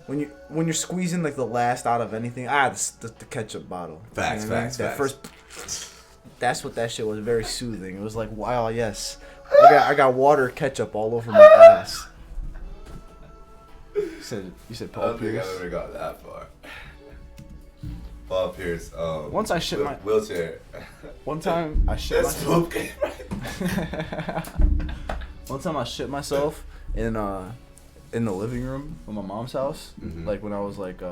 when you're squeezing like the last out of anything, the ketchup bottle. Facts, You know what I mean? facts, That facts. first. That's what that shit was. Very soothing. It was like, wow, yes. I got water ketchup all over my ass. You said I Paul don't think Pierce. I've ever got that far. Paul Pierce. Once I shit my wheelchair. One time I shit That's myself. okay, right? One time I shit myself in the living room of my mom's house, like when I was like 2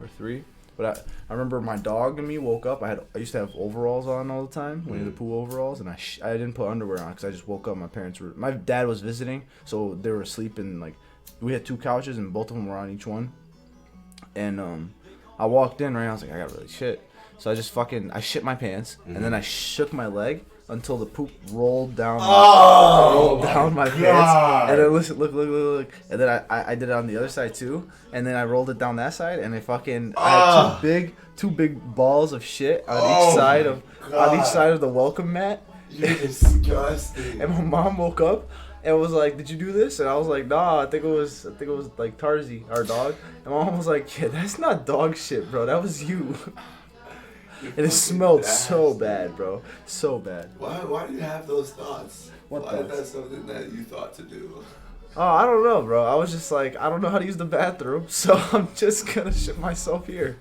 or 3. But I remember my dog and me woke up. I used to have overalls on all the time, Winnie the Pooh overalls, and I didn't put underwear on because I just woke up. My dad was visiting, so they were asleep, and like we had 2 couches and both of them were on each one. And I walked in, right? I was like, I got really shit. So I just I shit my pants, and then I shook my leg until the poop rolled down my pants. And then look. And then I did it on the other side too. And then I rolled it down that side, and I had two big balls of shit on each side of the welcome mat. You're disgusting. And my mom woke up and was like, "Did you do this?" And I was like, "Nah, I think it was like Tarzi, our dog." And my mom was like, "Yeah, that's not dog shit, bro. That was you." And it smelled so bad, bro. So bad. Why do you have those thoughts? What Why thoughts? is that something that you thought to do? Oh, I don't know, bro. I was just like, I don't know how to use the bathroom, so I'm just gonna shit myself here.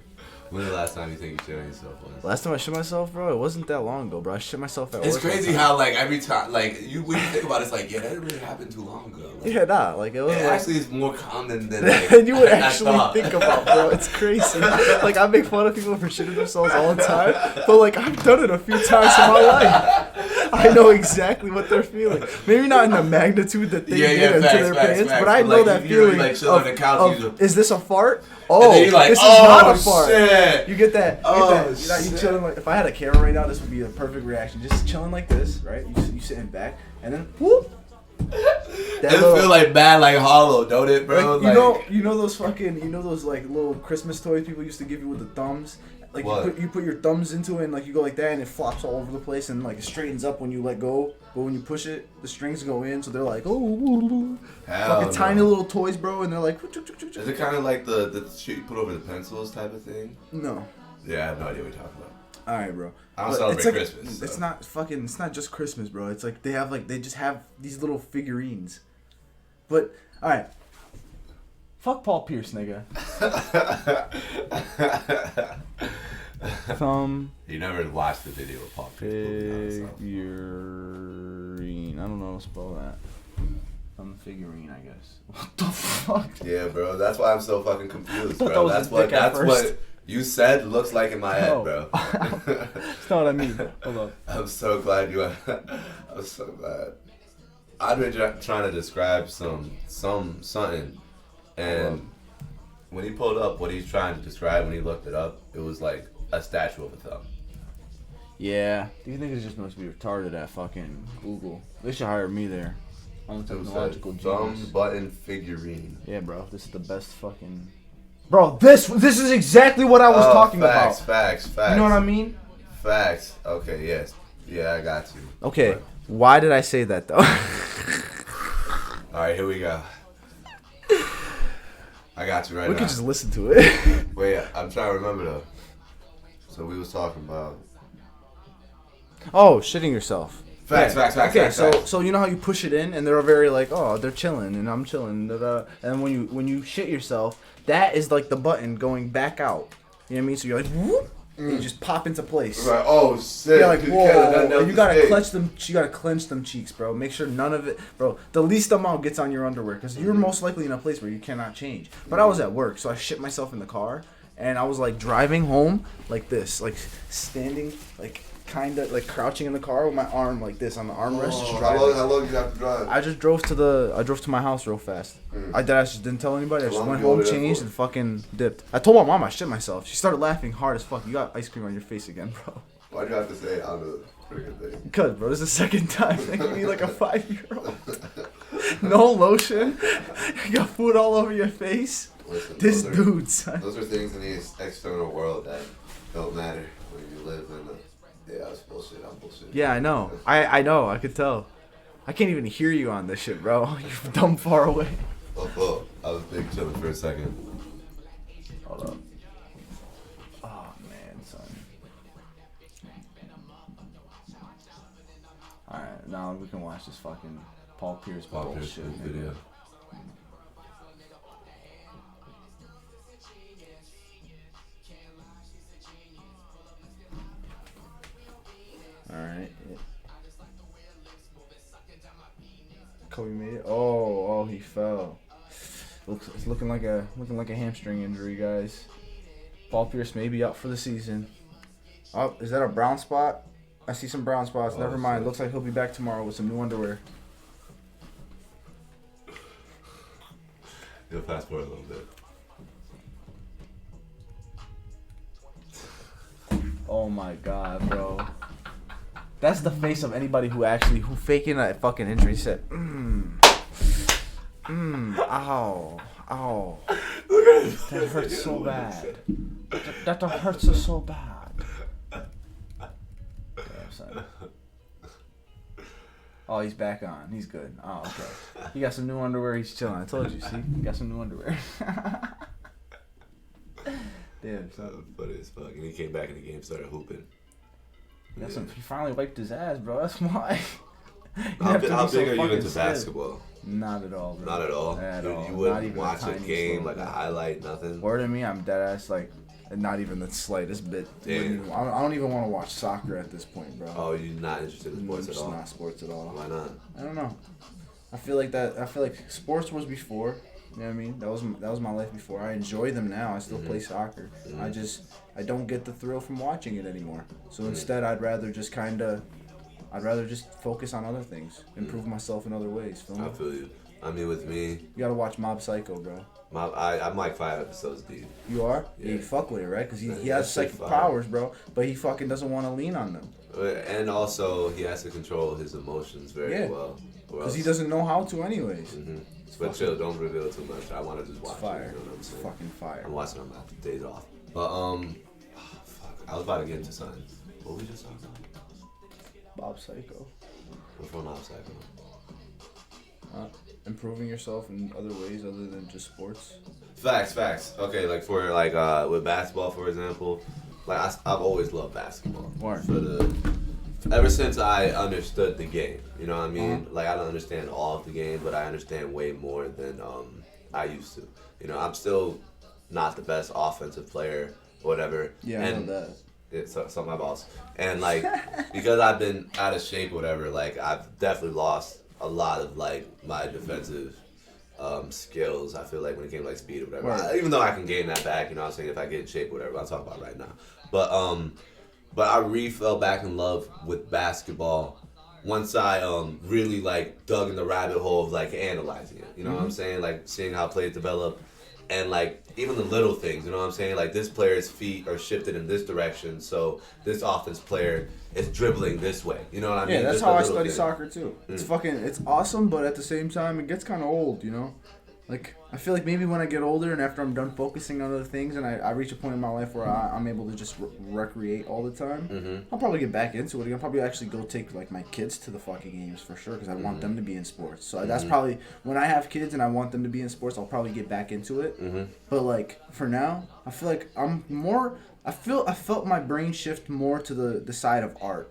When was the last time you think you shit on yourself was? Last time I shit myself, bro, it wasn't that long ago, bro. I shit myself at work. It's crazy one time. how like every time like when you think about it, it's like, yeah, that didn't really happen too long ago. Like, Yeah, nah, like it was it like, actually is more common than like, than you would I actually thought. think about, bro. It's crazy. Like I make fun of people for shitting themselves all the time, but like I've done it a few times in my life. I know exactly what they're feeling. Maybe not in the magnitude that they get into their pants, but I know like, that you really, feeling like, chill on the couch, of is this a fart? and Oh, then you're like, this is oh, not a fart. shit. You get that? Oh, You shit. chilling like. If I had a camera right now, this would be the perfect reaction. Just chilling like this, right? You sitting back, and then whoop. It feel like bad, like hollow, don't it, bro? Like, you know those like little Christmas toys people used to give you with the thumbs. Like What? you put your thumbs into it and like you go like that and it flops all over the place and like it straightens up when you let go, but when you push it, the strings go in, so they're like fucking tiny little toys, bro, and they're like. Is it kind of like the shit you put over the pencils type of thing? No. Yeah, I have no idea what you're talking about. All right, bro. I don't But celebrate it's like, Christmas. It's so. not fucking. It's not just Christmas, bro. It's like they just have these little figurines. But all right. Fuck Paul Pierce, nigga. Thumb You never watched the video of Paul Pierce. figurine. I don't know how to spell that. Thumb figurine, I guess. What the fuck? Yeah, bro. That's why I'm so fucking confused, thought that bro. was That's his dick at what first. you said looks like in my head, No. bro. That's not what I mean. Hold on. I'm so glad you. I'm so glad. I've been trying to describe something, and when he pulled up what he's trying to describe, when he looked it up, it was like a statue of a thumb. Yeah, these niggas just must be retarded at fucking Google. They should hire me there. I'm a It was technological a thumb genius. button figurine. Yeah, bro, this is the best fucking. Bro, this is exactly what I was talking facts, about. Facts. You know what I mean? Facts. Okay. Yes. Yeah, I got you. Okay, why did I say that though? All right, here we go. I got you right We now. could just listen to it. Wait, I'm trying to remember though. So we was talking about Oh, shitting yourself. facts. Okay, Facts. so you know how you push it in and they're very like, oh, they're chilling and I'm chilling, and when you shit yourself, that is like the button going back out. You know what I mean? So you're like, whoop, and you just pop into place. Right. Oh shit. You're like, whoa, and you gotta clench. clutch them. You gotta clench them cheeks, bro. Make sure none of it, bro. The least amount gets on your underwear because you're most likely in a place where you cannot change. But I was at work, so I shit myself in the car, and I was like driving home like this, like standing, like kind of like crouching in the car with my arm like this on the armrest, just driving. How long you have to drive? I just drove to my house real fast. I just didn't tell anybody. I just How long went you over home, there changed, for? and fucking dipped. I told my mom I shit myself. She started laughing hard as fuck. You got ice cream on your face again, bro. Why'd you have to say it on the freaking thing? Cause bro, this is the second time making me like a 5-year-old. No lotion. You got food all over your face. Listen, This those dude, son. Those are things in the external world that don't matter when you live in the. Yeah, that's bullshit. I'm bullshit. Yeah, I know. I know. I could tell. I can't even hear you on this shit, bro. You're dumb far away. Oh, I was big chilling for a second. Hold up. Oh man, son. All right, now we can watch this fucking Paul Pierce Paul Pierce bullshit video. All right. Kobe made it. Oh, he fell. It's looking like a hamstring injury, guys. Paul Pierce may be out for the season. Oh, is that a brown spot? I see some brown spots. Oh, Never mind. shit. Looks like he'll be back tomorrow with some new underwear. You'll fast forward a little bit. Oh my god, bro. That's the face of anybody who faking a fucking injury said, ow. That hurts so bad. That hurts so bad. Damn, son. Oh, he's back on. He's good. Oh, okay. He got some new underwear. He's chilling. I told you. See, he got some new underwear. Damn. So Funny as fuck. And he came back in the game, started hooping. he finally wiped his ass, bro. That's why. How big are you into basketball? Not at all, bro. Not at all. All. You wouldn't even watch a game, like a bit. highlight, nothing. Word to me, I'm dead ass like, not even the slightest bit. Damn. I don't even want to watch soccer at this point, bro. Oh, you're not interested in sports at all? Not sports at all. Why not? I don't know. I feel like sports was before. You know what I mean? That was my life before. I enjoy them now. I still play soccer. I don't get the thrill from watching it anymore. So instead, I'd rather just focus on other things, improve myself in otme ways. Feel me? I feel you. I mean, with me, You gotta watch Mob Psycho, bro. I'm like 5 episodes deep. You are? Yeah. You fuck with it, right? Because he Yeah, has that's psychic fire. powers, bro. But he fucking doesn't want to lean on them. And also, he has to control his emotions very well. Because he doesn't know how to anyways. But chill, don't reveal too much. I want to just watch It's fire. it. You know what I'm It's saying? fucking fire. I'm watching them after days off. But, fuck. I was about to get into something. What we just talking about? Mob Psycho. Which one outside? Improving yourself in other ways other than just sports. Facts. Okay, like for with basketball, for example, like I've always loved basketball. Word. Ever since I understood the game, you know what I mean? Like I don't understand all of the game, but I understand way more than I used to. You know, I'm still not the best offensive player, or whatever. Yeah, I know that. It's so my boss. And like because I've been out of shape, or whatever. Like I've definitely lost a lot of like my defensive skills. I feel like when it came to like speed or whatever. Right. Even though I can gain that back, you know what I'm saying, if I get in shape or whatever, I'll talk about right now. But I really fell back in love with basketball once I really like dug in the rabbit hole of like analyzing it. You know what I'm saying? Like seeing how plays develop and like even the little things, you know what I'm saying? Like this player's feet are shifted in this direction, so this offense player is dribbling this way. You know what I mean? Yeah, that's Just how the I little study thing. soccer too. It's awesome, but at the same time, it gets kind of old, you know? Like, I feel like maybe when I get older and after I'm done focusing on other things and I reach a point in my life where I'm able to just recreate all the time, I'll probably get back into it again. I'll probably actually go take, like, my kids to the fucking games for sure because I want them to be in sports. So that's probably, when I have kids and I want them to be in sports, I'll probably get back into it. But, like, for now, I feel like I'm more, I felt my brain shift more to the side of art.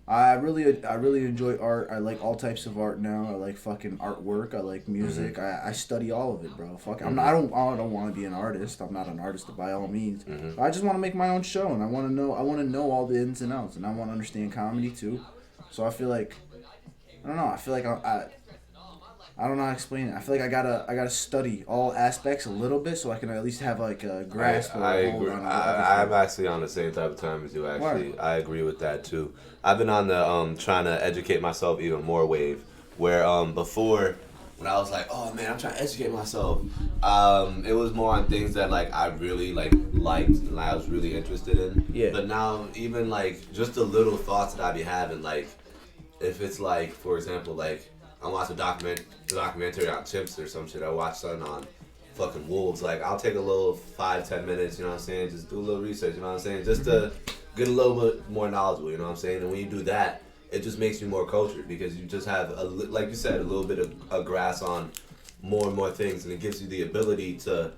I really enjoy art. I like all types of art now. I like fucking artwork. I like music. I study all of it, bro. Fuck, I don't want to be an artist. I'm not an artist by all means. But I just want to make my own show, and I want to know all the ins and outs, and I want to understand comedy too. So I feel like I don't know. I feel like I don't know how to explain it. I feel like I gotta study all aspects a little bit so I can at least have like a grasp or I a hold agree. on I'm everything. actually on the same type of time as you. Actually, Word. I agree with that too. I've been on the trying to educate myself even more wave. Where before, when I was like, oh man, I'm trying to educate myself. It was more on things that like I really liked and I was really interested in. Yeah. But now even like just the little thoughts that I be having, like if it's like for example like I watch a documentary on chimps or some shit. I watch something on fucking wolves. Like, I'll take a little 5-10 minutes, you know what I'm saying? Just do a little research, you know what I'm saying? Just to get a little bit more knowledgeable, you know what I'm saying? And when you do that, it just makes you more cultured because you just have, like you said, a little bit of a grasp on more and more things. And it gives you the ability to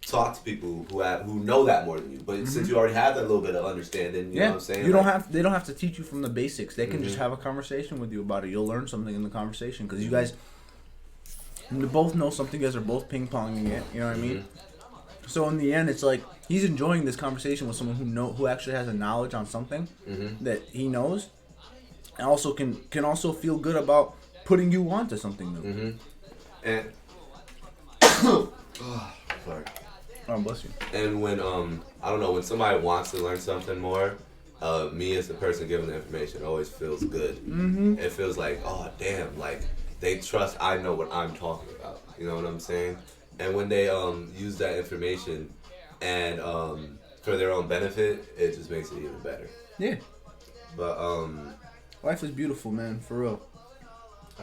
talk to people who know that more than you. But since you already have that little bit of understanding, you know what I'm saying? They don't have to teach you from the basics. They can just have a conversation with you about it. You'll learn something in the conversation because you guys both know something. You guys are both ping-ponging it. You know what I mean? So in the end, it's like he's enjoying this conversation with someone who actually has a knowledge on something that he knows, and also can also feel good about putting you onto something new. And sorry. Oh, bless you. And when I don't know, when somebody wants to learn something more, me as the person giving the information always feels good. It feels like, oh damn, like they trust I know what I'm talking about. You know what I'm saying? And when they use that information and for their own benefit, it just makes it even better. Yeah. But Life is beautiful, man. For real.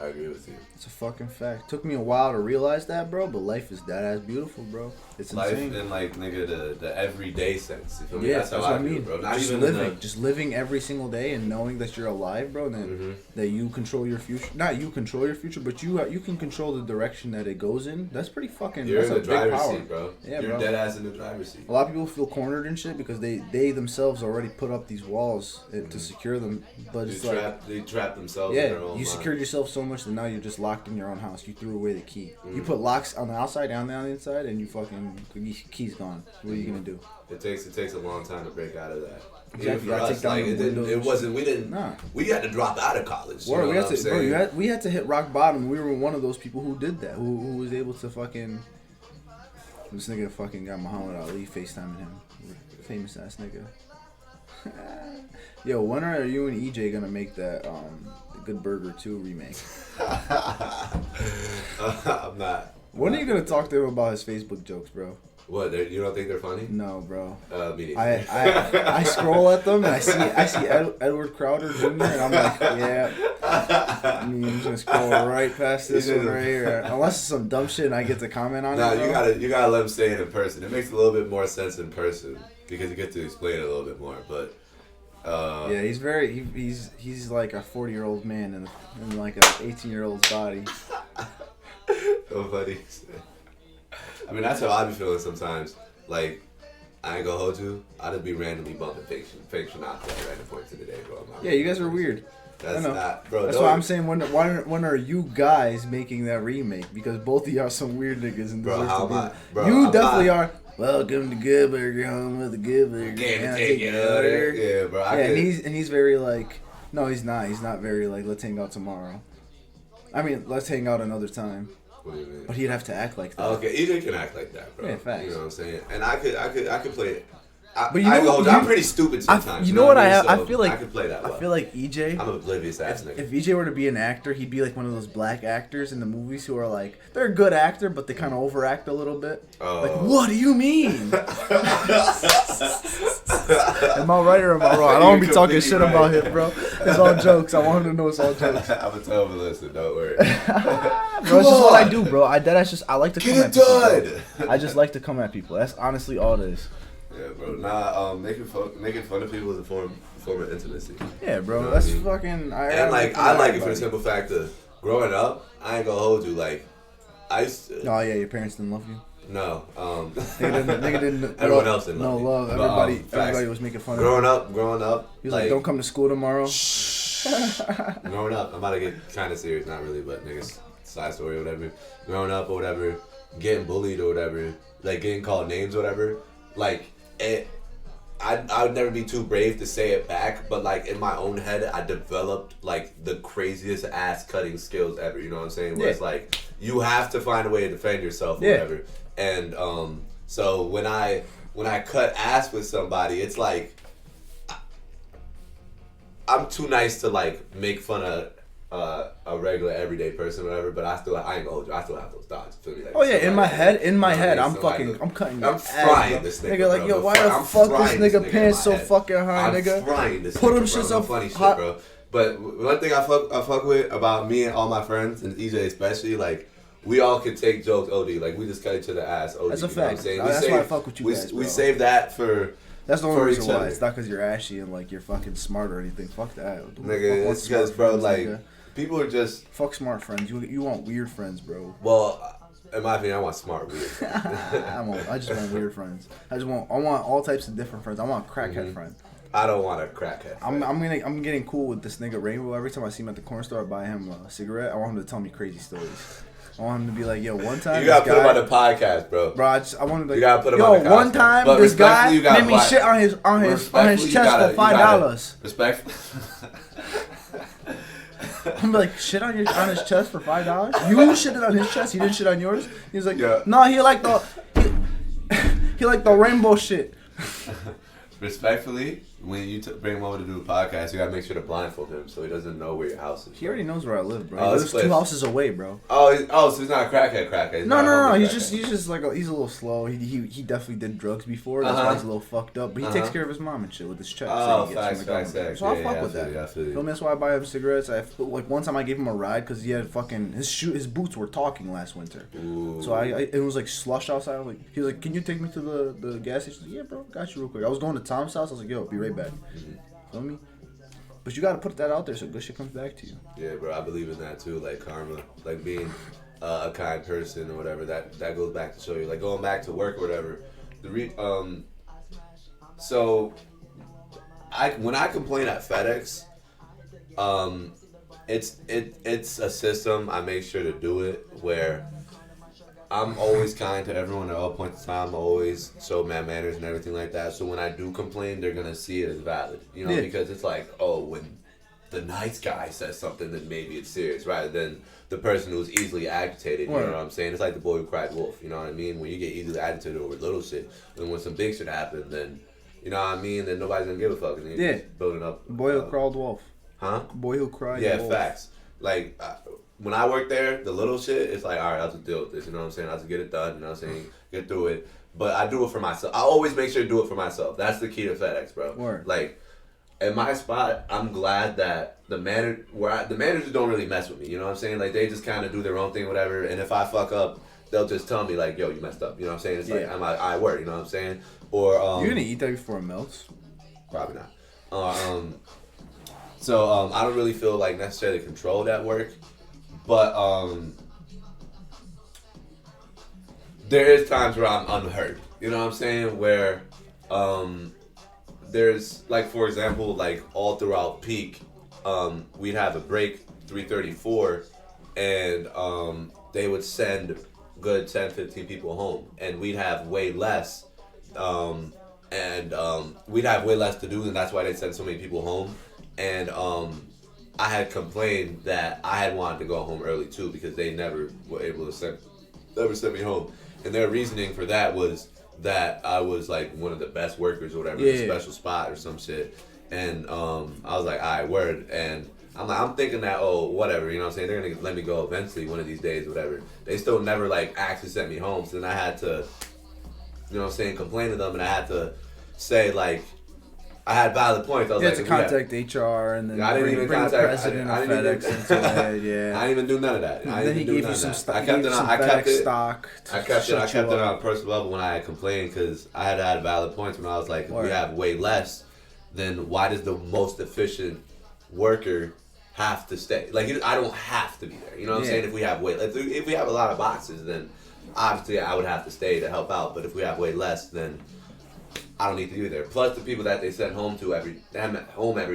I agree with you. It's a fucking fact. Took me a while to realize that, bro, but life is that ass beautiful, bro. It's life insane. in like nigga the everyday sense. You feel me? Yeah, That's that's how what I feel, mean. bro. Not Just even living, in the, just living every single day and knowing that you're alive, bro, and then that you control your future. Not you control your future, but you can control the direction that it goes in. That's pretty fucking. you're That's in a the big driver's power. seat, bro. Yeah, You're bro. dead ass in the driver's seat. A lot of people feel cornered and shit because they themselves already put up these walls to secure them, but it's like. They trap themselves in Yeah, their own you mind. secured yourself so much that now you're just locked in your own house. You threw away the key. Mm. You put locks on the outside and on the inside, and you fucking the key's gone. What are you gonna do? It takes a long time to break out of that. Exactly, Even you for gotta us, take down like the it didn't. windows. It wasn't. We didn't. Nah. We had to drop out of college. You Bro, know we what had I'm to, bro, saying? we had to hit rock bottom. We were one of those people who did that. Who was able to fucking. This nigga fucking got Muhammad Ali FaceTiming him. Famous ass nigga. Yo, when are you and EJ gonna make that the Good Burger 2 remake? I'm not. When are you gonna talk to him about his Facebook jokes, bro? What? You don't think they're funny? No, bro. Me neither. I scroll at them and I see Edward Crowder Jr. and I'm like, yeah. I mean, I'm just gonna scroll right past this one right here. Unless it's some dumb shit and I get to comment on No, it. you gotta let him say it in person. It makes a little bit more sense in person because you get to explain it a little bit more. But yeah, he's very he's like a 40-year-old man in like a 18-year-old's body. so funny. I mean, that's how I be feeling sometimes. Like, I ain't gonna hold you. I just be randomly bumping fake Sinatra at random points in the day, bro. Yeah, you guys are weird. That's I know. not, bro. That's why I'm saying when are you guys making that remake? Because both of you are some weird niggas and Bro, deserve how to be. am I- bro, You I'm definitely not- are. Welcome to Good Burger, home with the Good Burger. Can't Can I take it out there. Yeah, bro. Yeah, and he's very like, no, he's not. He's not very like, let's hang out tomorrow. I mean, let's hang out another time. What do you mean? But he'd have to act like that. Okay, EJ can act like that, bro. Yeah, facts. You know what I'm saying? And I could play it. But you know, I'm pretty stupid sometimes. You know what I mean? have? So I feel like I could play that. Well. I feel like EJ. I'm an oblivious ass nigga. If EJ were to be an actor, he'd be like one of those black actors in the movies who are like, they're a good actor, but they kind of overact a little bit. Like, what do you mean? Am I right or am I wrong? I don't want to be talking shit about him, bro. It's all jokes. I want him to know it's all jokes. I'm gonna tell him to listen. Don't worry. Bro, it's just what I do, bro. I like to come Get at it people. done. Bro. I just like to come at people. That's honestly all it is. Yeah, bro. Nah, making fun of people is a form of intimacy. Yeah, bro. You know That's what I mean? fucking. And like, I like it for the simple fact that growing up, I ain't gonna hold you. Like, I used to. Oh yeah, your parents didn't love you. No. Nigga didn't. Everyone else didn't no love me. love. But, Everybody was making fun of me. Growing up. He was like, "Don't come to school tomorrow." Growing up, I'm about to get kind of serious, not really, but niggas, side story or whatever. Growing up or whatever, getting bullied or whatever, like getting called names or whatever, like I would never be too brave to say it back, but like in my own head, I developed like the craziest ass cutting skills ever. You know what I'm saying? Where it's like you have to find a way to defend yourself or whatever. And so when I cut ass with somebody, it's like I'm too nice to like make fun of a regular everyday person or whatever, but I ain't gonna hold you. I still have those thoughts. Feel me? Like, Oh yeah, in my head, I'm I'm cutting. I'm frying this nigga. Nigga, like, bro. yo, why the I'm fuck frying this nigga in pants my so head. fucking high, I'm nigga? frying this Put nigga, them bro. shits No up funny shit, hot. bro. But one thing I fuck with about me and all my friends, and EJ especially, like, we all could take jokes OD. Like, we just cut each other ass OD. That's a you know what I'm fact. saying? That's why I fuck with you guys, We bro. save that for... That's the only for reason each why. other. It's not because you're ashy and like you're fucking smart or anything. Fuck that. Nigga, Fuck it's smart because, bro, friends, like, nigga. people are just... Fuck smart friends. You want weird friends, bro. Well, in my opinion, I want smart weird friends. I just want weird friends. I want all types of different friends. I want a crackhead friend. I don't want a crackhead friend. I'm getting cool with this nigga Rainbow. Every time I see him at the corner store, I buy him a cigarette. I want him to tell me crazy stories. I want him to be like, yo, one time You gotta this put him guy, on the podcast, bro. bro. I want him to. You gotta put him yo, on the one podcast. time But this guy respectfully, you gotta made me buy- shit on his chest for $5. Respect. I'm like, shit on his chest for $5? You shitted on his chest. He didn't shit on yours. He was like, Yeah. no, he liked the rainbow shit. Respectfully, when you bring him over to do a podcast, you gotta make sure to blindfold him so he doesn't know where your house is. He already knows where I live, bro. Oh, He lives 2 houses away, bro. So he's not a crackhead. He's not a No. homeless He's crackhead. just like he's a little slow. He definitely did drugs before. That's why he's a little fucked up. But he takes care of his mom and shit with his checks. Oh, that he gets from the facts. government. So I fuck with I that. feel you. Feel me? That's why I buy him cigarettes. Like one time I gave him a ride because he had fucking his boots were talking last winter. Ooh. So it was like slush outside. He was like, "Can you take me to the gas station?" Like, yeah, bro, got you real quick. I was going to Tom's house. I was like, "Yo, be right back." Feel me? But you gotta put that out there so good shit comes back to you. Yeah, bro, I believe in that too. Like karma, like being a kind person or whatever. That goes back to show you, like going back to work or whatever. So when I complain at FedEx, it's a system. I make sure to do it where I'm always kind to everyone at all points in time. I always show manners and everything like that. So when I do complain, they're gonna see it as valid, because it's like, oh, when the nice guy says something, then maybe it's serious, rather than the person who's easily agitated. You know what I'm saying? It's like the boy who cried wolf. You know what I mean? When you get easily agitated over little shit, and when some big shit happens, then you know what I mean. Then nobody's gonna give a fuck, and you're just building up. Boy who crawled wolf. Huh? Boy who cried. Yeah, wolf. facts. Like. When I work there, the little shit, it's like, all right, I'll just deal with this, you know what I'm saying? I'll just get it done, you know what I'm saying? Get through it. But I do it for myself. I always make sure to do it for myself. That's the key to FedEx, bro. Word. Like, at my spot, I'm glad that the managers don't really mess with me, you know what I'm saying? Like, they just kind of do their own thing, whatever. And if I fuck up, they'll just tell me, like, yo, you messed up, you know what I'm saying? It's like, I work, you know what I'm saying? Or, you're gonna eat that before it melts? Probably not. So I don't really feel like necessarily controlled at work. But there is times where I'm unheard. You know what I'm saying? Where there's like, for example, like all throughout peak, we'd have a break 3:34, and they would send good 10, 15 people home, and we'd have way less, we'd have way less to do, and that's why they send so many people home, and I had complained that I had wanted to go home early too because they never were able to send me home. And their reasoning for that was that I was like one of the best workers or whatever, in a special spot or some shit. And I was like, all right, word. And I'm thinking that, oh, whatever, you know what I'm saying? They're going to let me go eventually one of these days or whatever. They still never like actually sent me home. So then I had to, you know what I'm saying, complain to them, and I had to say like, I had valid points. I was you like, had to contact HR and then I didn't even bring contact the president of FedEx into it. I didn't even do none of that. Then he gave you some stock. I kept it on. I kept it on a personal level when I had complained, because I had valid points when I was like, if we have way less, then why does the most efficient worker have to stay? Like, I don't have to be there. You know what I'm saying? If we have if we have a lot of boxes, then obviously I would have to stay to help out. But if we have way less, then I don't need to be there. Plus, the people that they send home every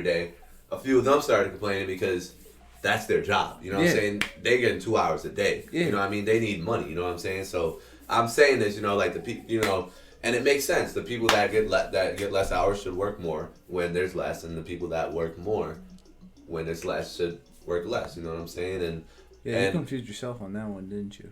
day, a few of them started complaining because that's their job. You know what I'm saying? They getting 2 hours a day. You know what I mean? They need money. You know what I'm saying? So I'm saying this, like the people, and it makes sense. The people that get less hours should work more when there's less, and the people that work more when there's less should work less. You know what I'm saying? And you confused yourself on that one, didn't you?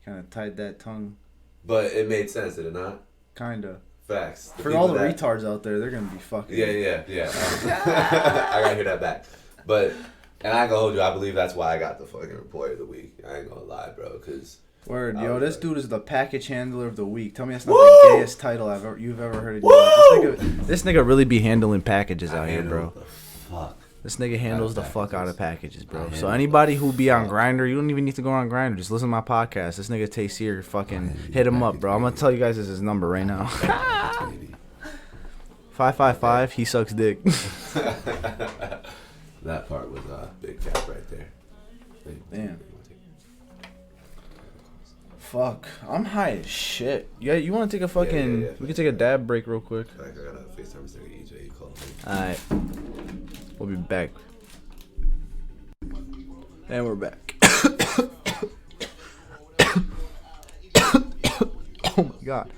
Kind of tied that tongue. But it made sense, did it not? Kinda. Facts. For all the retards out there, they're gonna be fucking. Yeah. I gotta hear that back. But, and I ain't gonna hold you, I believe that's why I got the fucking employee of the week. I ain't gonna lie, bro, because. Word, yo, this dude is the package handler of the week. Tell me that's not the gayest title you've ever heard of. This nigga really be handling packages out here, bro. Fuck. This nigga handles the fuck out of packages, bro. So anybody who be on Grindr, you don't even need to go on Grindr. Just listen to my podcast. This nigga Tay Sear, fucking hit him up, bro. I'm gonna tell you guys his number right now. 555. He sucks dick. That part was big cap right there. Damn. Fuck, I'm high as shit. Yeah, you want to take a fucking? Yeah. We can take a dab break real quick. I got a FaceTime Mr. EJ. He called me. All right, we'll be back. And we're back. Oh my god.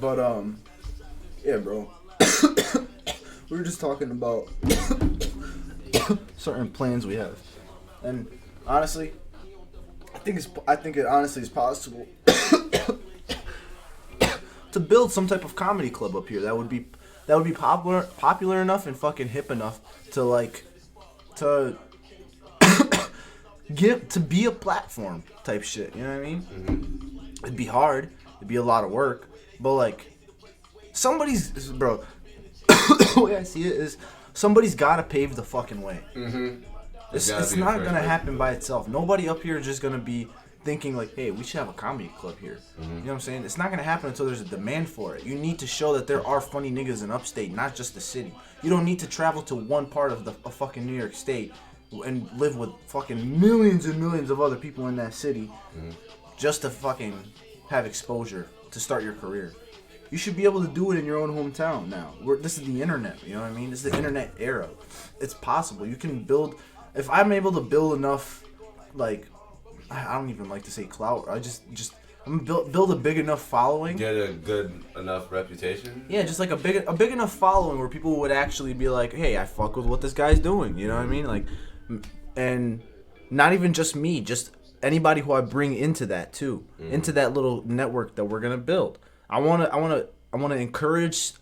But yeah, bro. We were just talking about certain plans we have, and honestly, I think it honestly is possible to to build some type of comedy club up here that would be popular enough and fucking hip enough to like to be a platform type shit. You know what I mean? Mm-hmm. It'd be hard. It'd be a lot of work, but like bro. The way I see it is somebody's gotta pave the fucking way. Mm-hmm. It's not gonna happen by itself. Nobody up here is just gonna be thinking like, hey, we should have a comedy club here. Mm-hmm. You know what I'm saying? It's not gonna happen until there's a demand for it. You need to show that there are funny niggas in upstate, not just the city. You don't need to travel to one part of fucking New York State and live with fucking millions and millions of other people in that city just to fucking have exposure to start your career. You should be able to do it in your own hometown now. This is the internet, you know what I mean? This is the internet era. It's possible. You can build... If I'm able to build enough, like... I don't even like to say clout. I'm gonna build a big enough following. Get a good enough reputation? Yeah, just like a big enough following where people would actually be like, hey, I fuck with what this guy's doing. You know what I mean? Like, and not even just me, just anybody who I bring into that too. Into that little network that we're gonna build. I want to encourage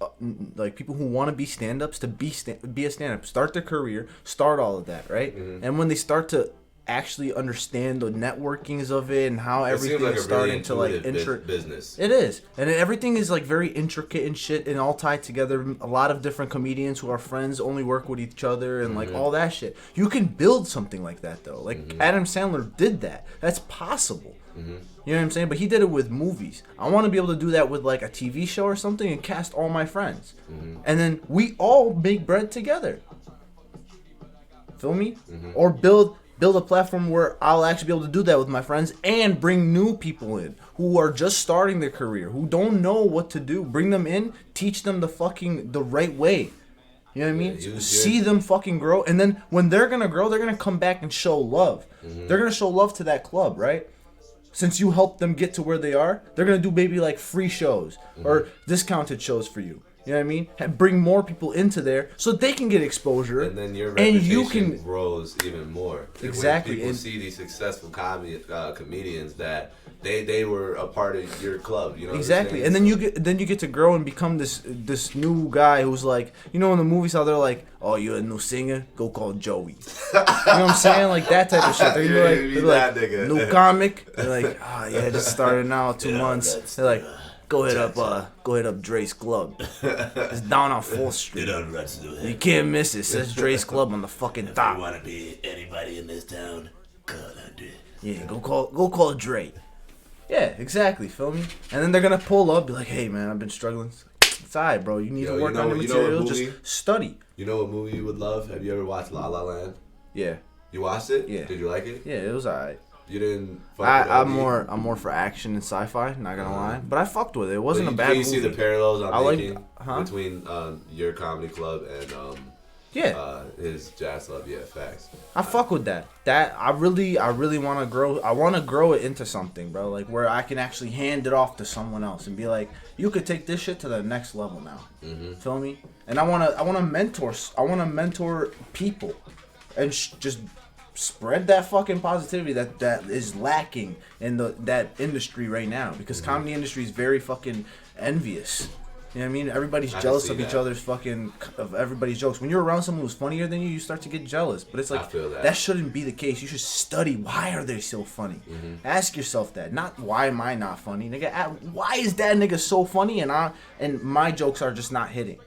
like people who want to be stand-ups to be a stand-up, start their career, start all of that, right? And when they start to actually understand the networkings of it and how everything is starting to like business. It is, and everything is like very intricate and shit, and all tied together. A lot of different comedians who are friends only work with each other, and like all that shit. You can build something like that though. Like Adam Sandler did that. That's possible. You know what I'm saying? But he did it with movies. I want to be able to do that with like a TV show or something and cast all my friends. And then we all make bread together. Feel me? Or build a platform where I'll actually be able to do that with my friends and bring new people in who are just starting their career, who don't know what to do. Bring them in, teach them the right way. You know what I mean? See them fucking grow. And then when they're going to grow, they're going to come back and show love. They're going to show love to that club, right? Since you helped them get to where they are, they're going to do maybe like free shows or discounted shows for you. You know what I mean? Bring more people into there so they can get exposure. And then your reputation grows even more. Exactly. When people see these successful comedians that they were a part of your club, you know. Exactly. And then you get to grow and become this new guy who's like, you know, in the movies how they're like, oh, you're a new singer? Go call Joey. You know what I'm saying? Like that type of shit. They're like new comic. They're like, oh yeah, just started now 2 months. They're like, Go hit up Dre's Club. It's down on 4th Street. You can't miss it. It says Dre's Club on the fucking top. If you want to be anybody in this town, call Andre. Yeah, go call Dre. Yeah, exactly. Feel me? And then they're gonna pull up, be like, "Hey, man, I've been struggling." It's alright, bro. You need to work on the material. Just study. You know what movie you would love? Have you ever watched La La Land? Yeah. You watched it? Yeah. Did you like it? Yeah, it was alright. You didn't. I'm more for action and sci-fi. Not gonna lie, but I fucked with it. It wasn't a bad movie. Can you see the parallels between your comedy club and his jazz club? Yeah, facts. I fuck with that. I really want to grow. I want to grow it into something, bro. Like where I can actually hand it off to someone else and be like, you could take this shit to the next level now. Feel me? And I wanna mentor people, and just spread that fucking positivity that is lacking in that industry right now, because comedy industry is very fucking envious. You know what I mean? Everybody's jealous of each other's of everybody's jokes. When you're around someone who's funnier than you, you start to get jealous. But it's like that shouldn't be the case. You should study, why are they so funny? Ask yourself that. Not why am I not funny, nigga. Why is that nigga so funny and my jokes are just not hitting?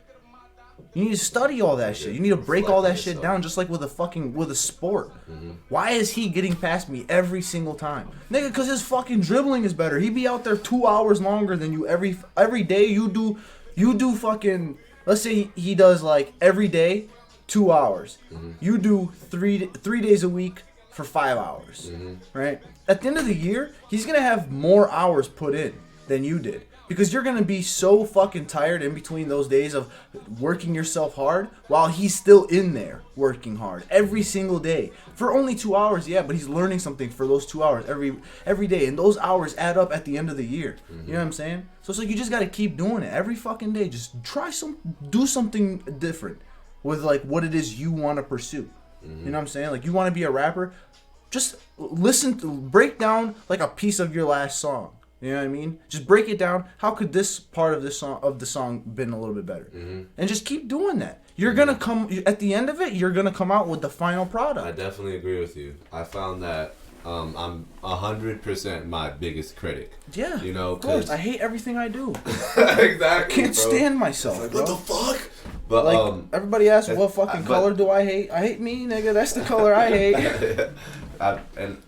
You need to study all that shit. You need to break all that shit down, just like with a sport. Why is he getting past me every single time? Nigga, because his fucking dribbling is better. He be out there 2 hours longer than you every day. You do fucking, let's say he does like every day 2 hours. You do three days a week for 5 hours. Right? At the end of the year, he's going to have more hours put in than you did. Because you're going to be so fucking tired in between those days of working yourself hard while he's still in there working hard every single day. For only 2 hours, yeah, but he's learning something for those 2 hours every day. And those hours add up at the end of the year. You know what I'm saying? So it's like you just got to keep doing it every fucking day. Just do something different with like what it is you want to pursue. You know what I'm saying? Like you want to be a rapper, just break down like a piece of your last song. You know what I mean? Just break it down. How could this part of the song been a little bit better? And just keep doing that. You're gonna come at the end of it. You're gonna come out with the final product. I definitely agree with you. I found that I'm 100% my biggest critic. Yeah, you know, of course. I hate everything I do. Exactly. I can't bro. stand myself. Like, bro. what the fuck? But Like everybody asks, what fucking color do I hate? I hate me, nigga. That's the color I hate.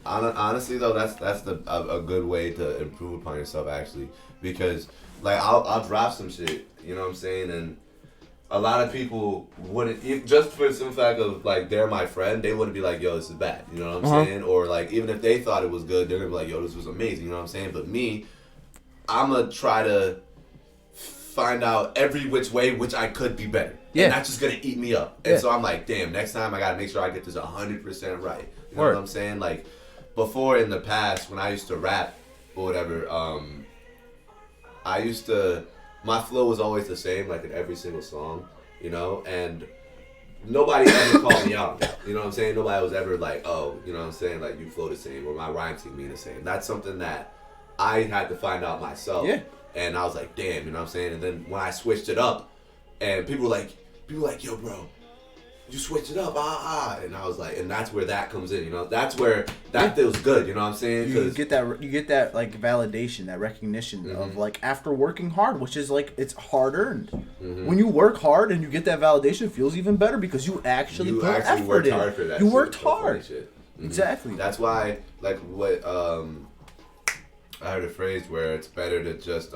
Honestly though, that's a good way to improve upon yourself actually, because like I'll drop some shit, you know what I'm saying, and a lot of people wouldn't, just for the simple fact of like they're my friend, they wouldn't be like, yo, this is bad, you know what I'm saying, or like even if they thought it was good, they're gonna be like, yo, this was amazing, you know what I'm saying. But me, I'm gonna try to find out every which way which I could be better. Yeah. And that's just gonna eat me up. And so I'm like, damn, next time I gotta make sure I get this 100% right. You know what I'm saying? Like, before in the past, when I used to rap or whatever, my flow was always the same, like in every single song, you know? And nobody ever called me out. You know what I'm saying? Nobody was ever like, oh, you know what I'm saying? Like, you flow the same, or my rhyme scheme mean the same. That's something that I had to find out myself. Yeah. And I was like, damn, you know what I'm saying? And then when I switched it up, and people were like, yo, bro, you switched it up, and I was like, and that's where that comes in, you know. That's where that feels good, you know what I'm saying? You get that like validation, that recognition of like after working hard, which is like it's hard earned. When you work hard and you get that validation, it feels even better because you actually put effort worked in. hard for that. You shit. worked That's funny hard. shit. Exactly. That's why, like, what I heard a phrase where it's better to just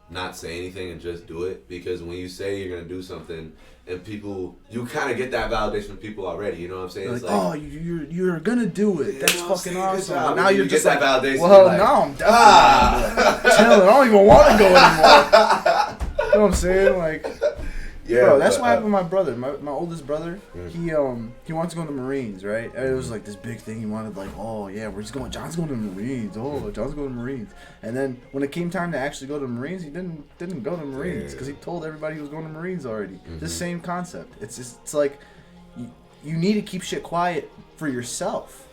not say anything and just do it, because when you say you're gonna do something and people, you kind of get that validation from people already, you know what I'm saying? Like, It's like, oh, you're gonna do it. That's you know what I'm fucking saying? Good awesome. job. And now You you're get just that like, validation, well, you're like, now I'm definitely chilling. I don't even want to go anymore. You know what I'm saying? Like, yeah, bro, that's but, what happened with my brother. My oldest brother, he wants to go in the Marines, right? And it was like this big thing. He wanted like, oh yeah, John's going to the Marines. Oh, John's going to the Marines. And then when it came time to actually go to the Marines, he didn't go to the Marines because he told everybody he was going to the Marines already. The same concept. It's like you need to keep shit quiet for yourself,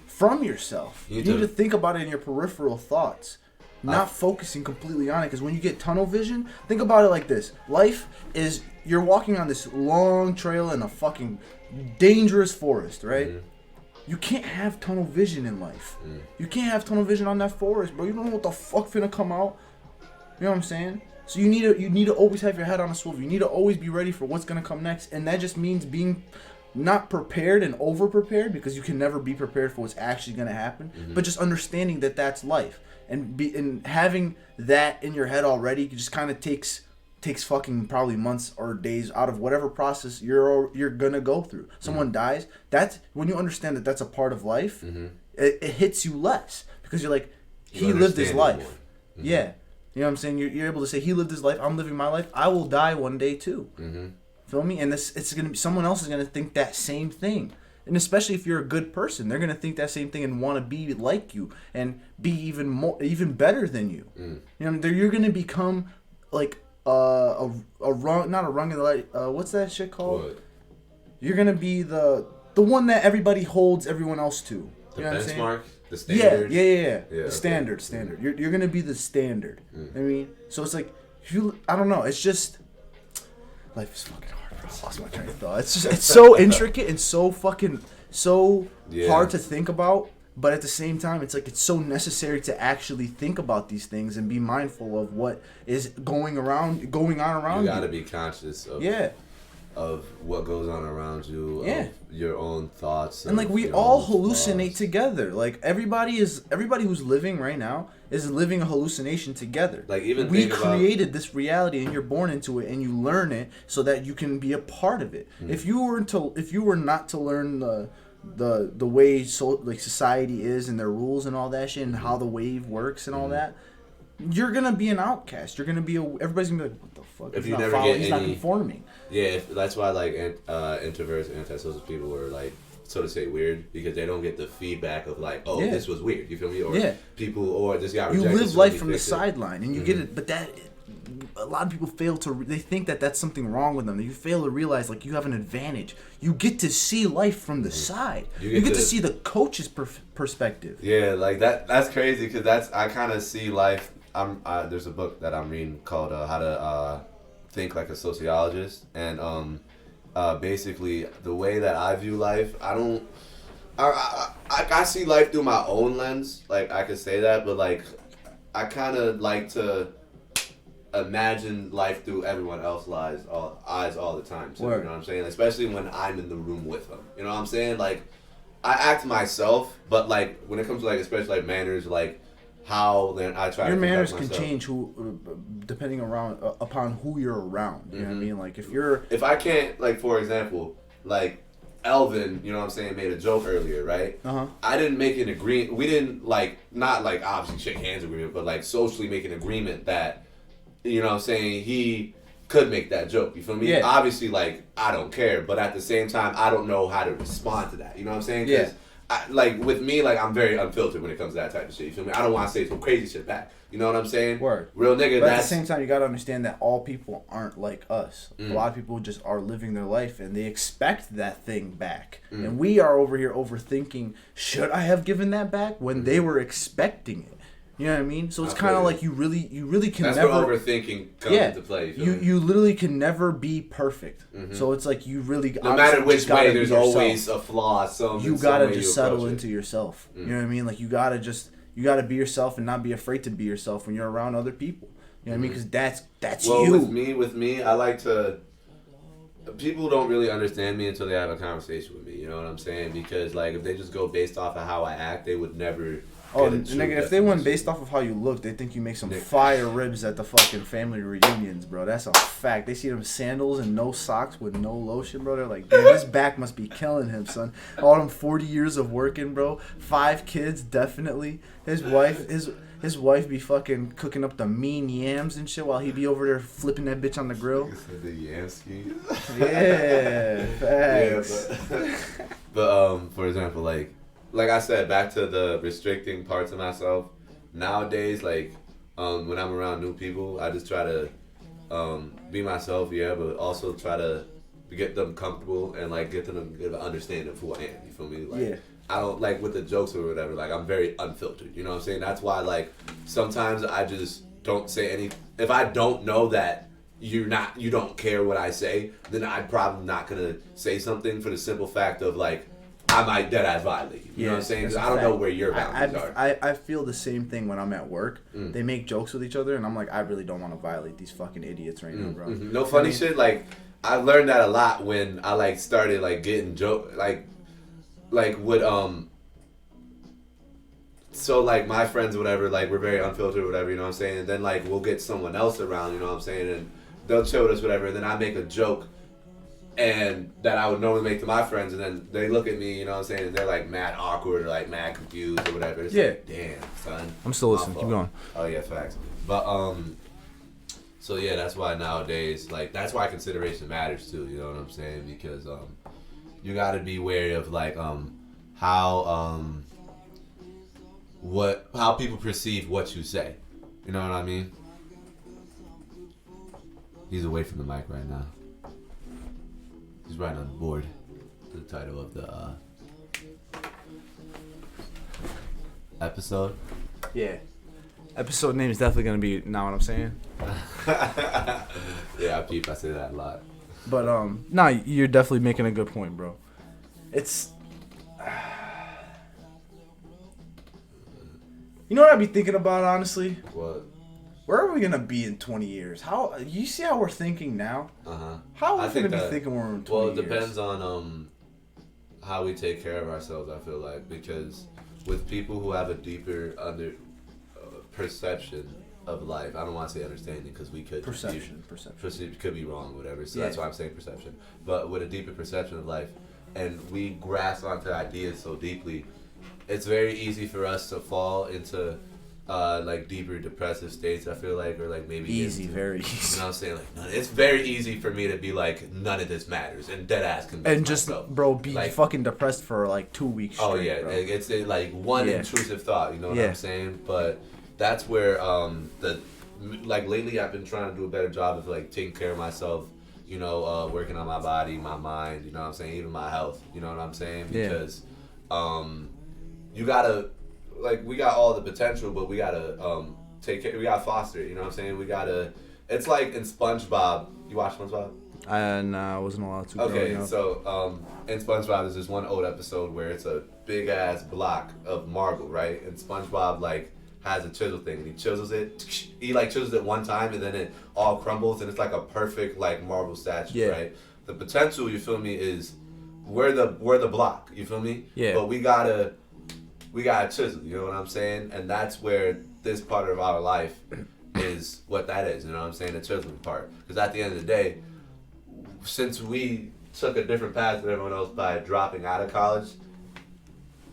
from yourself. You need to think about it in your peripheral thoughts. Not focusing completely on it, because when you get tunnel vision, think about it like this. Life is, you're walking on this long trail in a fucking dangerous forest, right? You can't have tunnel vision in life. You can't have tunnel vision on that forest, bro. You don't know what the fuck finna come out. You know what I'm saying? So you need to always have your head on a swivel. You need to always be ready for what's gonna come next, and that just means being not prepared and over prepared, because you can never be prepared for what's actually gonna happen. But just understanding that that's life. And having that in your head already just kind of takes fucking probably months or days out of whatever process you're gonna go through. Someone dies. That's when you understand that that's a part of life. It hits you less, because you're like, he lived his life. Yeah, you know what I'm saying. You're able to say, he lived his life. I'm living my life. I will die one day too. Feel me? And it's gonna be, someone else is gonna think that same thing. And especially if you're a good person, they're gonna think that same thing and want to be like you and be even better than you. You know, you're gonna become like a rung, not a rung in the light. What's that shit called? What? You're gonna be the one that everybody holds everyone else to. The you know what I'm saying? benchmark, the standard. Yeah. The okay. standard. You're gonna be the standard. I mean, so it's like, I don't know. It's just, life is fucking hard. I lost my train of thought. It's so intricate and so fucking hard to think about, but at the same time, it's like it's so necessary to actually think about these things and be mindful of what is going on around you. You gotta be conscious of what goes on around you, of your own thoughts, and like we all hallucinate together. Like everybody who's living right now is living a hallucination together. Like even we created this reality, and you're born into it, and you learn it so that you can be a part of it. If you were not to learn the way society is and their rules and all that shit, and how the wave works and all that, you're gonna be an outcast. You're gonna be everybody's gonna be like, what the fuck? If he's you not never get he's not conforming. Yeah, that's why like introverts and antisocial people are like, so to say, weird, because they don't get the feedback of like, oh, this was weird. You feel me? Or people, or this guy. You live life from the sideline, and you get it, but a lot of people fail to. They think that that's something wrong with them. You fail to realize like you have an advantage. You get to see life from the side. You get to see the coach's perspective. Yeah, like that's crazy because I kind of see life. There's a book that I'm reading called How to Think Like a Sociologist, and basically the way that I view life, I see life through my own lens. Like I could say that, but like I kind of like to imagine life through everyone else's eyes all the time too. Word. You know what I'm saying? Especially when I'm in the room with them. You know what I'm saying? Like I act myself, but like when it comes to like especially like manners, like how then I try. Your to manners can myself. change depending upon who you're around. You know what I mean? Like if I can't, like for example, like Elvin, you know what I'm saying, made a joke earlier, right? I didn't make an agreement. We didn't not obviously shake hands agreement, but like socially make an agreement that, you know what I'm saying, he could make that joke. You feel me? Yeah. Obviously, like I don't care, but at the same time, I don't know how to respond to that. You know what I'm saying? 'Cause with me, like I'm very unfiltered when it comes to that type of shit. You feel me? I don't want to say some crazy shit back. You know what I'm saying? Word. Real nigga. But at the same time, you gotta understand that all people aren't like us. A lot of people just are living their life and they expect that thing back. And we are over here overthinking, should I have given that back when they were expecting it? You know what I mean? So it's kind of like you really can That's never. where overthinking comes into play. You literally can never be perfect. So it's like you really no matter which way, there's yourself. always a flaw. You gotta just settle into yourself. You know what I mean? Like you gotta be yourself and not be afraid to be yourself when you're around other people. You know what I mean? Because that's you. With me, I like to. People don't really understand me until they have a conversation with me. You know what I'm saying? Because like if they just go based off of how I act, they would never. Oh, nigga, if they went based off of how you look, they think you make some fire ribs at the fucking family reunions, bro. That's a fact. They see them sandals and no socks with no lotion, bro. They're like, damn, his back must be killing him, son. All them 40 years of working, bro. 5 kids, definitely. His wife be fucking cooking up the mean yams and shit while he be over there flipping that bitch on the grill. The Yamski. Yeah, facts. Yeah, but for example, like I said, back to the restricting parts of myself. Nowadays, like when I'm around new people, I just try to be myself, but also try to get them comfortable and like get them to get an understanding of who I am. You feel me? Like, I don't like with the jokes or whatever. Like I'm very unfiltered. You know what I'm saying? That's why like sometimes I just don't say any. If I don't know that you don't care what I say, then I'm probably not gonna say something for the simple fact of like. I might deadass violate you. You know what I'm saying? 'Cause I don't know where your boundaries are. I feel the same thing when I'm at work. They make jokes with each other, and I'm like, I really don't want to violate these fucking idiots right now, bro. No funny shit. Like I learned that a lot when I like started like getting joke like with So like my friends, whatever, like we're very unfiltered, whatever. You know what I'm saying? And then like we'll get someone else around. You know what I'm saying? And they'll chill with us, whatever. And then I make a joke. And that I would normally make to my friends, and then they look at me, you know what I'm saying, and they're like mad awkward or like mad confused or whatever. It's like, damn, son. I'm still listening. Keep going. Oh yeah, facts. But so yeah, that's why nowadays, like that's why consideration matters too. You know what I'm saying? Because you got to be wary of like how people perceive what you say. You know what I mean? He's away from the mic right now. He's writing on the board the title of the episode. Yeah. Episode name is definitely going to be, know what I'm saying? Yeah, I say that a lot. But, nah, you're definitely making a good point, bro. It's... You know what I'd be thinking about, honestly? What? Where are we gonna be in 20 years? How you see how we're thinking now? How are we gonna be thinking when we're in 20 years? Well, it depends on how we take care of ourselves. I feel like because with people who have a deeper perception of life, I don't want to say understanding because we could perception could be wrong, whatever. So that's why I'm saying perception. But with a deeper perception of life, and we grasp onto ideas so deeply, it's very easy for us to fall into. Like deeper depressive states, I feel like, or like maybe very easy. You know what I'm saying? Like, it's very easy for me to be like, none of this matters, and dead ass can. And just, myself. Bro, be like, fucking depressed for like 2 weeks. Straight, oh yeah, bro. It's like one intrusive thought. You know what I'm saying? But that's where like lately I've been trying to do a better job of like taking care of myself, you know, working on my body, my mind, you know what I'm saying, even my health, you know what I'm saying? Because you gotta, like, we got all the potential, but we gotta take care, we gotta foster it, you know what I'm saying? We gotta, it's like in SpongeBob, you watch SpongeBob? Nah, I wasn't allowed to. Okay, so in SpongeBob there's this one old episode where it's a big ass block of marble, right? And SpongeBob like has a chisel thing and he chisels it. He like chisels it one time and then it all crumbles and it's like a perfect like marble statue, right? The potential, you feel me, is we're the block, you feel me? Yeah. But we gotta chisel, you know what I'm saying? And that's where this part of our life is what that is, you know what I'm saying? The chiseling part. Because at the end of the day, since we took a different path than everyone else by dropping out of college,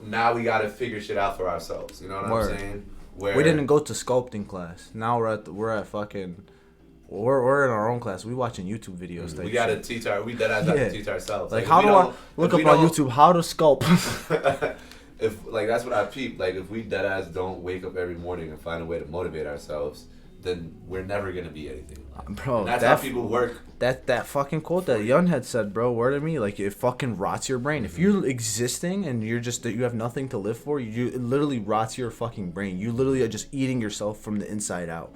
now we gotta figure shit out for ourselves. You know what I'm saying? Where we didn't go to sculpting class. Now we're in our own class. We watching YouTube videos. We gotta teach we deadass have to teach ourselves. Like how do I look up on YouTube how to sculpt? If like that's what I peep. Like if we deadass don't wake up every morning and find a way to motivate ourselves, then we're never gonna be anything. Bro, and that's how people work. That fucking quote that Yun had said, bro, word of me, like it fucking rots your brain. If you're existing and you have nothing to live for, it literally rots your fucking brain. You literally are just eating yourself from the inside out.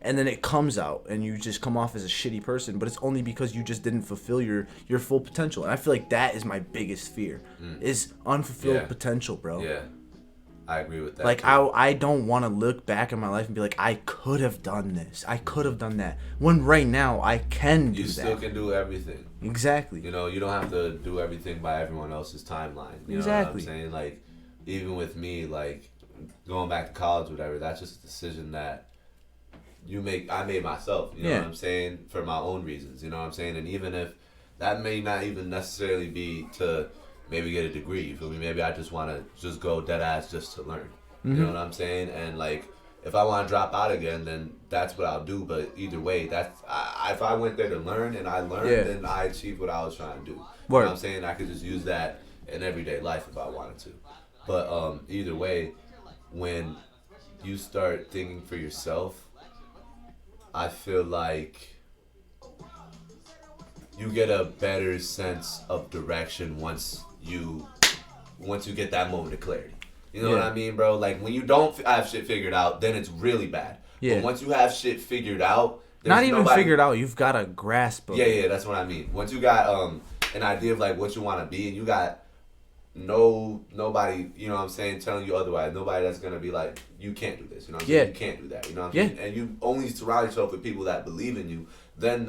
And then it comes out and you just come off as a shitty person, but it's only because you just didn't fulfill your full potential. And I feel like that is my biggest fear, is unfulfilled potential, bro. Yeah. I agree with that. Like, I don't want to look back in my life and be like, I could have done this. I could have done that. When right now, I can do that. You still can do everything. Exactly. You know, you don't have to do everything by everyone else's timeline. You know what I'm saying? Like, even with me, like, going back to college or whatever, that's just a decision that I made myself. You know what I'm saying? For my own reasons. You know what I'm saying? And even if that may not even necessarily be to maybe get a degree, you feel me? Maybe I just want to just go dead ass just to learn. You know what I'm saying? And like, if I want to drop out again, then that's what I'll do. But either way, if I went there to learn and I learned, then I achieved what I was trying to do. You know what I'm saying? I could just use that in everyday life if I wanted to. But either way, when you start thinking for yourself, I feel like you get a better sense of direction once you get that moment of clarity. You know what I mean, bro? Like when you don't have shit figured out, then it's really bad. Yeah. But once you have shit figured out, not even figured out, you've got a grasp of it. Yeah, that's what I mean. Once you got an idea of like what you want to be, and you got nobody, you know what I'm saying, telling you otherwise. Nobody that's gonna be like, you can't do this. You know what I'm saying? You can't do that. You know what I'm saying? And you only surround yourself with people that believe in you. Then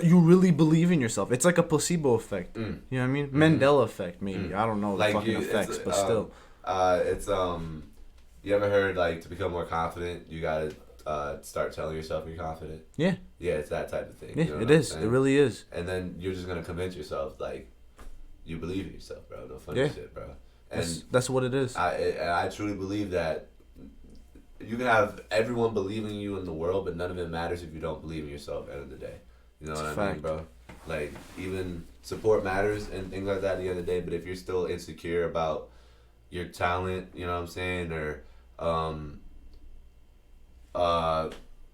you really believe in yourself. It's like a placebo effect. You know what I mean? Mandela effect, maybe. I don't know the fucking effects, but still. It's you ever heard like to become more confident, you gotta start telling yourself you're confident? Yeah, it's that type of thing. Yeah, you know it is. It really is. And then you're just gonna convince yourself like you believe in yourself, bro. No funny shit, bro. And that's what it is. I truly believe that you can have everyone believing in you in the world, but none of it matters if you don't believe in yourself at the end of the day. You know what I mean, bro? Like, even support matters and things like that at the end of the day, but if you're still insecure about your talent, you know what I'm saying, or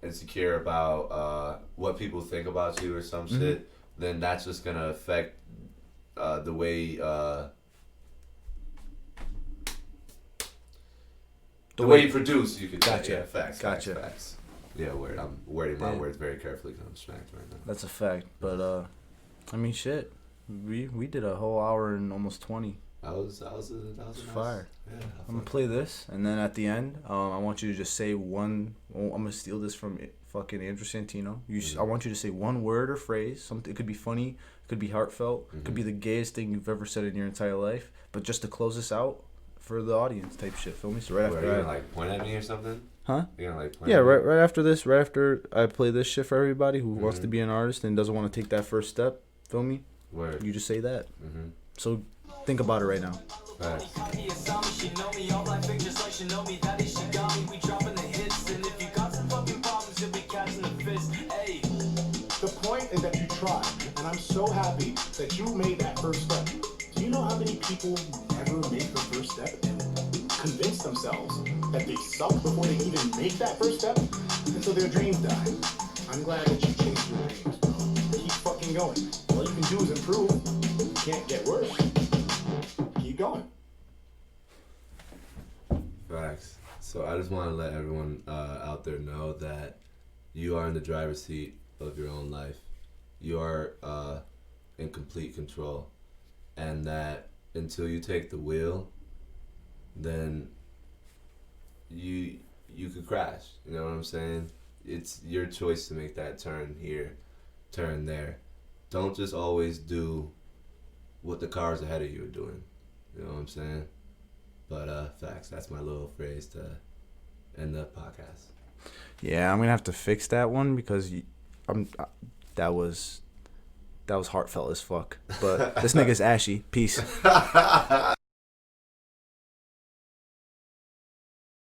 insecure about what people think about you or some shit, then that's just going to affect the way the way you produce, you could facts. Yeah, word. I'm wording my words very carefully because I'm smacked right now. That's a fact, but I mean, shit. We did a whole hour and almost 20. That was fire. Yeah, I'm gonna play this, and then at the end, I want you to just say one. I'm gonna steal this from fucking Andrew Santino. I want you to say one word or phrase. Something. It could be funny. It could be heartfelt. It could be the gayest thing you've ever said in your entire life. But just to close this out for the audience, type shit. Feel me? So right after. Are you gonna like point at me or something? Huh? You're gonna like point yeah, at me? right after this. Right after I play this shit for everybody who wants to be an artist and doesn't want to take that first step. Feel me? Word. You just say that. So think about it right now. Right. The point is that you tried, and I'm so happy that you made that first step. Do you know how many people never make the first step and convince themselves that they suck before they even make that first step? until their dreams die. I'm glad that you chased your dreams, bro. Keep fucking going. All you can do is improve. You can't get worse. Keep going. Facts. So I just want to let everyone out there know that you are in the driver's seat of your own life. You are in complete control, and that until you take the wheel, then you could crash. You know what I'm saying? It's your choice to make that turn here, turn there. Don't just always do what the cars ahead of you are doing. You know what I'm saying? But facts. That's my little phrase to end the podcast. Yeah, I'm gonna have to fix that one because that was heartfelt as fuck. But this nigga's ashy. Peace.